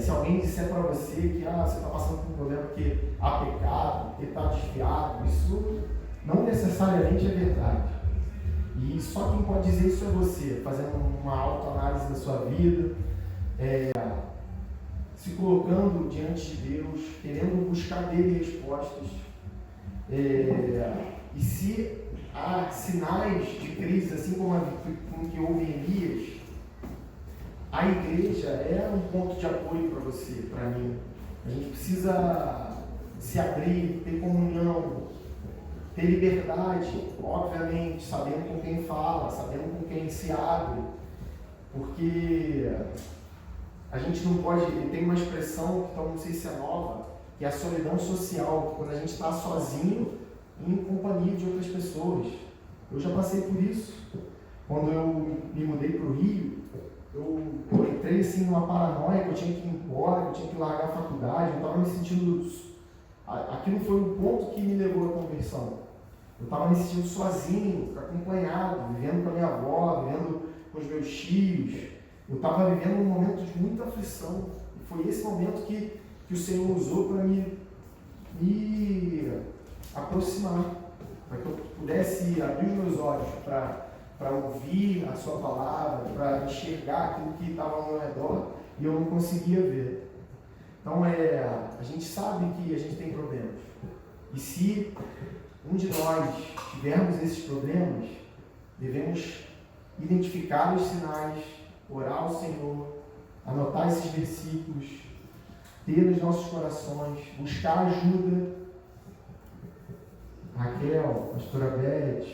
Se alguém disser para você que você está passando por um problema porque há pecado, porque está desviado, isso não necessariamente é verdade. E só quem pode dizer isso é você, fazendo uma autoanálise da sua vida, se colocando diante de Deus, querendo buscar dele respostas. E se há sinais de crise, assim como que houve em Elias, a igreja é um ponto de apoio para você, para mim. A gente precisa se abrir, ter comunhão, ter liberdade, obviamente, sabendo com quem fala, sabendo com quem se abre, porque a gente não pode. Tem uma expressão que não sei se é nova, que é a solidão social, quando a gente está sozinho em companhia de outras pessoas. Eu já passei por isso. Quando eu me mudei para o Rio, eu entrei assim numa paranoia que eu tinha que ir embora, que eu tinha que largar a faculdade, eu estava me sentindo. Aquilo foi um ponto que me levou à conversão. Eu estava me sentindo sozinho, acompanhado, vivendo com a minha avó, vivendo com os meus tios. Eu estava vivendo um momento de muita aflição. E foi esse momento que o Senhor usou para me aproximar, para que eu pudesse abrir os meus olhos para ouvir a sua palavra, para enxergar aquilo que estava ao meu redor e eu não conseguia ver. Então a gente sabe que a gente tem problemas. E se um de nós tivermos esses problemas, devemos identificar os sinais, orar ao Senhor, anotar esses versículos, ter nos nossos corações, buscar ajuda. Raquel, pastora Beth,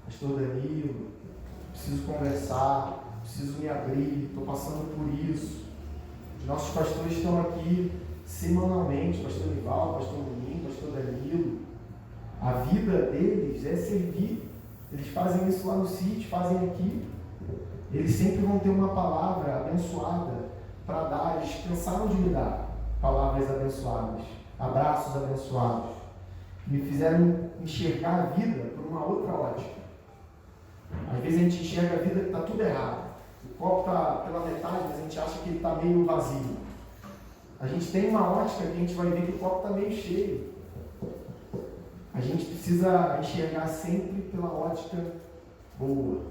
pastor Danilo, preciso conversar, preciso me abrir, estou passando por isso. Os nossos pastores estão aqui semanalmente, pastor Nival, pastor Luninho, pastor Danilo. A vida deles é servir. Eles fazem isso lá no sítio, fazem aqui. Eles sempre vão ter uma palavra abençoada para dar. Eles cansaram de me dar palavras abençoadas, abraços abençoados. Me fizeram enxergar a vida por uma outra ótica. Às vezes a gente enxerga a vida que está tudo errado. O copo está pela metade, mas a gente acha que ele está meio vazio. A gente tem uma ótica que a gente vai ver que o copo está meio cheio. A gente precisa enxergar sempre pela ótica boa.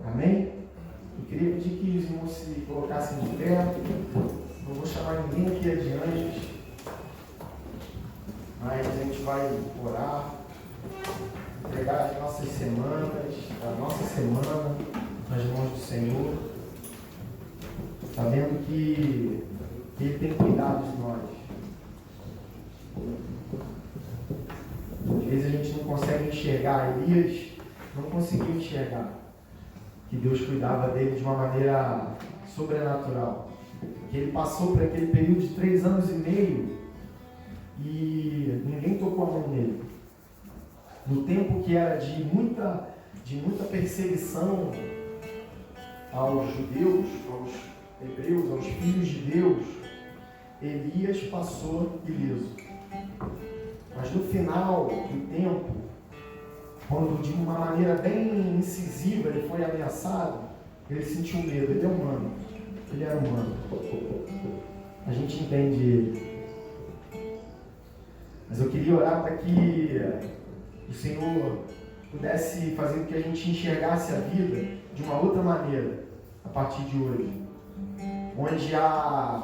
Amém? Eu queria pedir que os irmãos se colocassem de pé. Não vou chamar ninguém aqui de anjos, mas a gente vai orar, entregar as nossas semanas, a nossa semana nas mãos do Senhor, sabendo que Ele tem cuidado de nós. Às vezes a gente não consegue enxergar. Elias não conseguiu enxergar que Deus cuidava dele de uma maneira sobrenatural. Que ele passou por aquele período de 3 anos e meio e ninguém tocou a mão nele. No tempo que era de muita perseguição aos judeus, aos hebreus, aos filhos de Deus, Elias passou ileso. Mas no final do tempo, quando de uma maneira bem incisiva ele foi ameaçado, ele sentiu medo. Ele é humano. Ele era humano. A gente entende ele. Mas eu queria orar para que o Senhor pudesse fazer com que a gente enxergasse a vida de uma outra maneira a partir de hoje. Onde há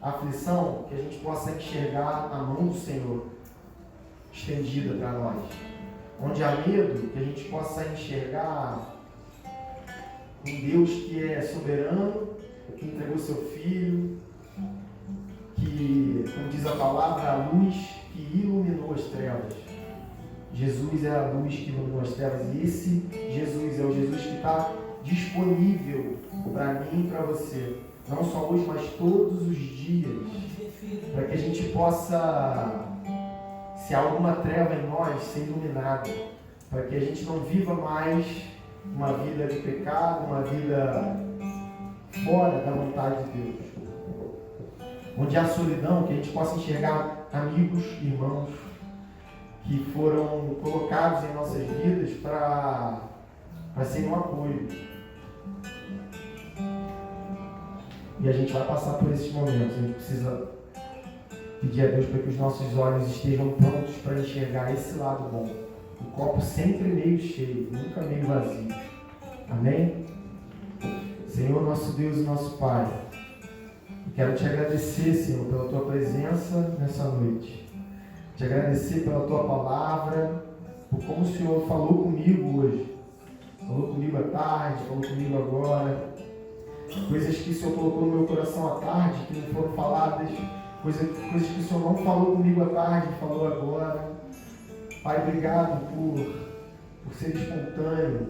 aflição, que a gente possa enxergar a mão do Senhor estendida para nós. Onde há medo, que a gente possa enxergar um Deus que é soberano, que entregou seu Filho, que, como diz a palavra, a luz que iluminou as trevas. Jesus é a luz que iluminou as trevas, e esse Jesus é o Jesus que está disponível para mim e para você, não só hoje, mas todos os dias, para que a gente possa, se há alguma treva em nós, ser iluminado, para que a gente não viva mais uma vida de pecado, uma vida fora da vontade de Deus. Onde há solidão, que a gente possa enxergar amigos, irmãos, que foram colocados em nossas vidas para serem um apoio. E a gente vai passar por esses momentos. A gente precisa pedir a Deus para que os nossos olhos estejam prontos para enxergar esse lado bom. O copo sempre meio cheio, nunca meio vazio. Amém? Senhor, nosso Deus e nosso Pai, eu quero te agradecer, Senhor, pela tua presença nessa noite. Te agradecer pela tua palavra, por como o Senhor falou comigo hoje. Falou comigo à tarde, falou comigo agora. Coisas que o Senhor colocou no meu coração à tarde, que não foram faladas. Coisas que o Senhor não falou comigo à tarde, falou agora. Pai, obrigado por ser espontâneo,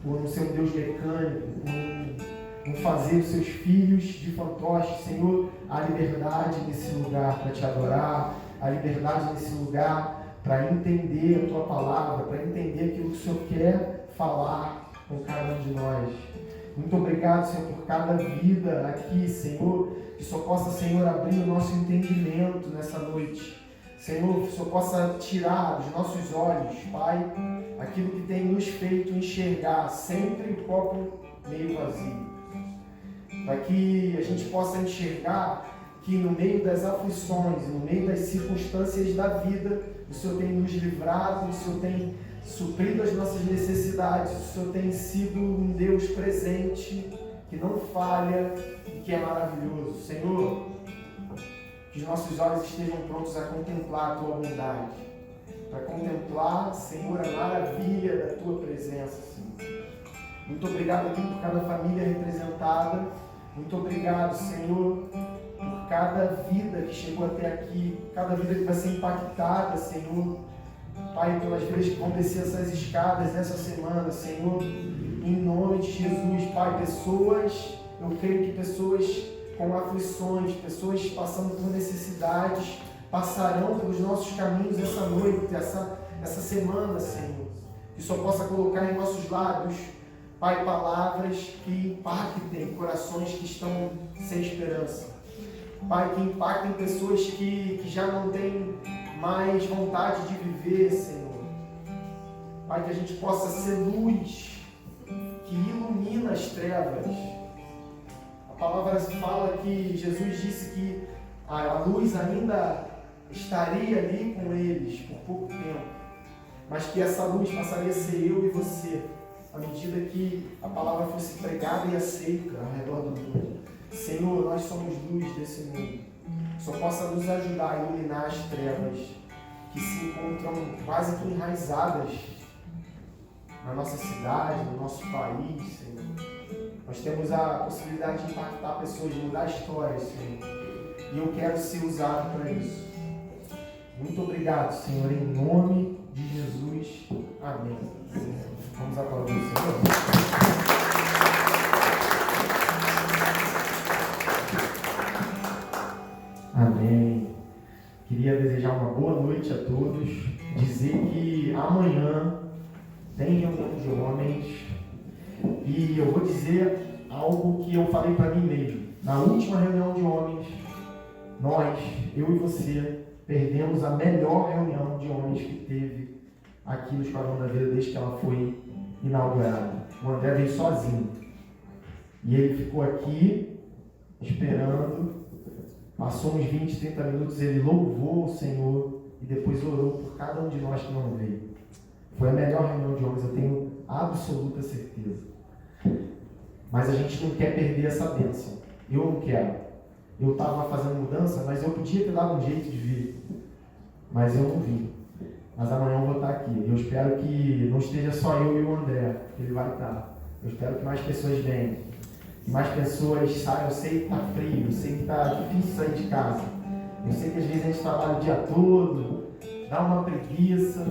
por não ser um Deus mecânico, por não fazer os seus filhos de fantoche. Senhor, há liberdade nesse lugar para te adorar, há liberdade nesse lugar para entender a tua palavra, para entender aquilo que o Senhor quer falar com cada um de nós. Muito obrigado, Senhor, por cada vida aqui, Senhor, que só possa, Senhor, abrir o nosso entendimento nessa noite. Senhor, que o Senhor possa tirar dos nossos olhos, Pai, aquilo que tem nos feito enxergar sempre o copo meio vazio. Para que a gente possa enxergar que no meio das aflições, no meio das circunstâncias da vida, o Senhor tem nos livrado, o Senhor tem suprido as nossas necessidades, o Senhor tem sido um Deus presente, que não falha e que é maravilhoso. Senhor, que os nossos olhos estejam prontos a contemplar a tua bondade, para contemplar, Senhor, a maravilha da tua presença, Senhor. Muito obrigado aqui por cada família representada. Muito obrigado, Senhor, por cada vida que chegou até aqui, cada vida que vai ser impactada, Senhor. Pai, pelas vidas que vão descer essas escadas nessa semana, Senhor, em nome de Jesus, Pai, pessoas, eu creio que pessoas com aflições, pessoas passando por necessidades, passarão pelos nossos caminhos essa noite, essa semana, Senhor. Que só possa colocar em nossos lábios, Pai, palavras que impactem corações que estão sem esperança. Pai, que impactem pessoas que já não têm mais vontade de viver, Senhor. Pai, que a gente possa ser luz que ilumina as trevas. A palavra fala que Jesus disse que a luz ainda estaria ali com eles por pouco tempo, mas que essa luz passaria a ser eu e você. à medida que a palavra fosse pregada e aceita ao redor do mundo. Senhor, nós somos luz desse mundo. Só possa nos ajudar a iluminar as trevas que se encontram quase que enraizadas na nossa cidade, no nosso país, Senhor. Nós temos a possibilidade de impactar pessoas, de mudar histórias, Senhor. E eu quero ser usado para isso. Muito obrigado, Senhor, em nome de Jesus. Amém. Vamos aplaudir o Senhor. Amém. Queria desejar uma boa noite a todos. Dizer que amanhã tem reunião de homens. E eu vou dizer algo que eu falei para mim mesmo. Na última reunião de homens, nós, eu e você, perdemos a melhor reunião de homens que teve aqui no Esquadrão da Vida desde que ela foi inaugurada. O André veio sozinho. E ele ficou aqui esperando. Passou uns 20, 30 minutos, ele louvou o Senhor e depois orou por cada um de nós que não veio. Foi a melhor reunião de homens, eu tenho absoluta certeza. Mas a gente não quer perder essa bênção. Eu não quero. Eu estava fazendo mudança, mas eu podia ter dado um jeito de vir. Mas eu não vim. Mas amanhã eu vou estar aqui. Eu espero que não esteja só eu e o André, que ele vai estar. Eu espero que mais pessoas venham. Que mais pessoas saiam. Eu sei que está frio, eu sei que está difícil sair de casa. Eu sei que às vezes a gente trabalha o dia todo, dá uma preguiça,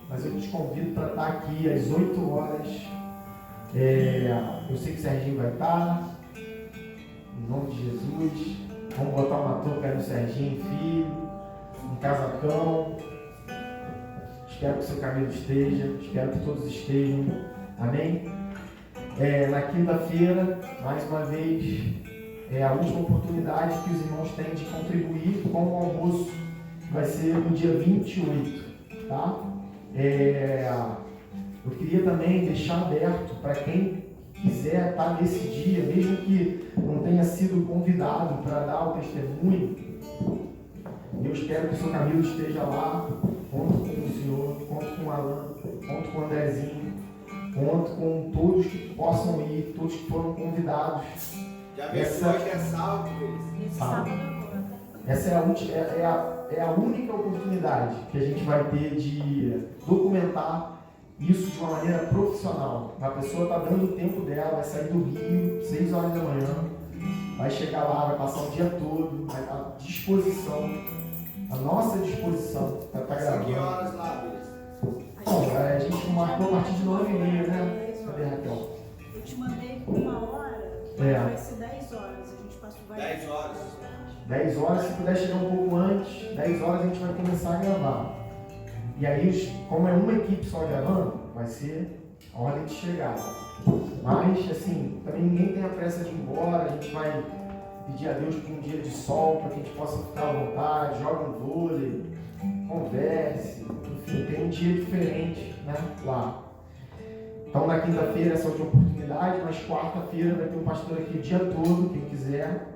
mas eu te convido para estar aqui às 8 horas. Eu sei que o Serginho vai estar. Em nome de Jesus. Vamos botar uma touca aí no Serginho, filho. Um casacão. Espero que o seu Camilo esteja. Espero que todos estejam. Amém? Na quinta-feira, mais uma vez, é a última oportunidade que os irmãos têm de contribuir com o almoço. Vai ser no dia 28, tá? Eu queria também deixar aberto para quem quiser estar nesse dia, mesmo que não tenha sido convidado para dar o testemunho. Eu espero que o seu Camilo esteja lá. Conto com o senhor, conto com o Alan, conto com o Andrezinho, conto com todos que possam ir, todos que foram convidados. Já abençoe que é sábado, Sábado. Essa é a única oportunidade que a gente vai ter de documentar isso de uma maneira profissional. A pessoa está dando o tempo dela, vai sair do Rio, 6 horas da manhã, vai chegar lá, vai passar o dia todo, vai estar à disposição, à nossa disposição, para estar gravando. Que horas lá, Deus? Bom, a gente marcou a partir de 9h30, né? Cadê, Raquel? Eu te mandei com 1 hora, vai ser 10 horas. A gente passou 10 horas. 10 horas, se puder chegar um pouco antes, 10 horas a gente vai começar a gravar. E aí, como é uma equipe só gravando, vai ser a ordem de chegada. Mas, assim, também ninguém tem a pressa de ir embora, a gente vai pedir a Deus por um dia de sol, para que a gente possa ficar à vontade, joga um vôlei, converse, enfim, tem um dia diferente, né, lá. Então, na quinta-feira, essa é a última oportunidade, mas quarta-feira vai ter um pastor aqui o dia todo, quem quiser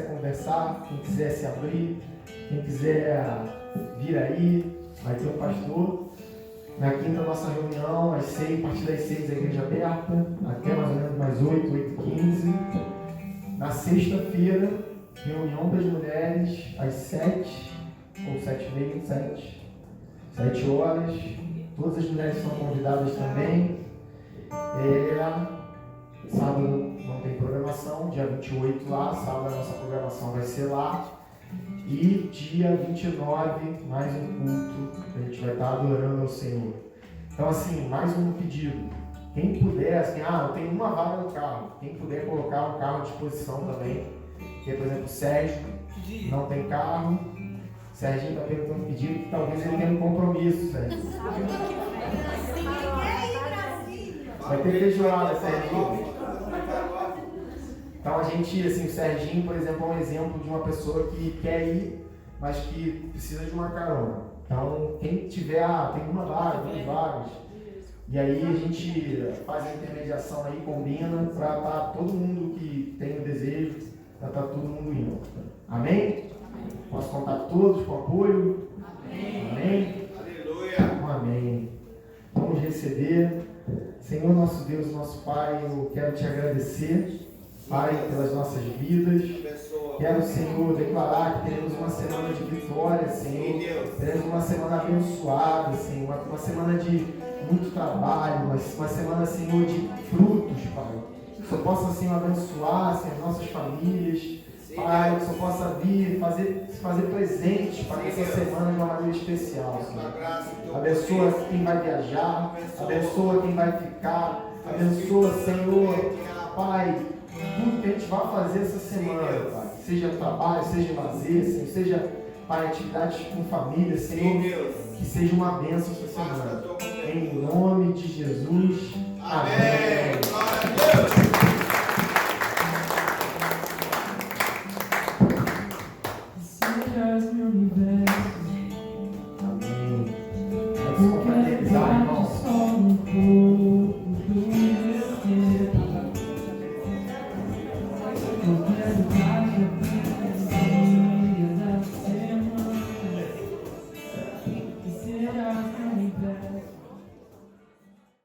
conversar, quem quiser se abrir, quem quiser vir aí, vai ter um pastor. Na quinta, nossa reunião, às 6, a partir das 6 a igreja aberta, até mais ou menos mais 8h15. Na sexta-feira, reunião das mulheres, às 7 ou 7h30, 7 horas. Todas as mulheres são convidadas também. Sábado não tem programação, dia 28 lá, sábado a nossa programação vai ser lá. E dia 29, mais um culto, que a gente vai estar adorando ao Senhor. Então, assim, mais um pedido. Quem puder, assim, eu tenho uma vaga no carro. Quem puder colocar um carro à disposição também. Porque, por exemplo, o Sérgio não tem carro. O Serginho está perguntando um pedido que talvez ele tenha um compromisso, Sérgio. Vai ter feijoada, Serginho. Então a gente, assim, o Serginho, por exemplo, é um exemplo de uma pessoa que quer ir, mas que precisa de uma carona. Então, quem tiver, tem uma vaga, 2 vagas, e aí a gente faz a intermediação aí, combina, para estar todo mundo que tem o desejo, para estar todo mundo indo. Amém? Posso contar com todos, com apoio? Amém? Aleluia. Amém. Vamos receber. Senhor. Senhor, nosso Deus, nosso Pai, eu quero te agradecer, Pai, pelas nossas vidas. Quero, Senhor, declarar que teremos uma semana de vitória, Senhor. Teremos uma semana abençoada, Senhor. Uma semana de muito trabalho, uma semana, Senhor, de frutos, Pai. Que o Senhor possa, Senhor, abençoar, Senhor, as nossas famílias. Pai, que o Senhor possa vir, se fazer presente para essa semana de uma maneira especial, Senhor. Abençoa quem vai viajar, abençoa quem vai ficar, abençoa, Senhor, Pai, tudo que a gente vai fazer essa semana, Pai. Seja trabalho, seja lazer, Senhor, seja, Pai, atividades com família, Senhor, que seja uma bênção essa semana. Em nome de Jesus. Amém. Glória a Deus. Sejas meu universo. Amém. Eu quero dar só um pouco do meu tempo. Eu quero dar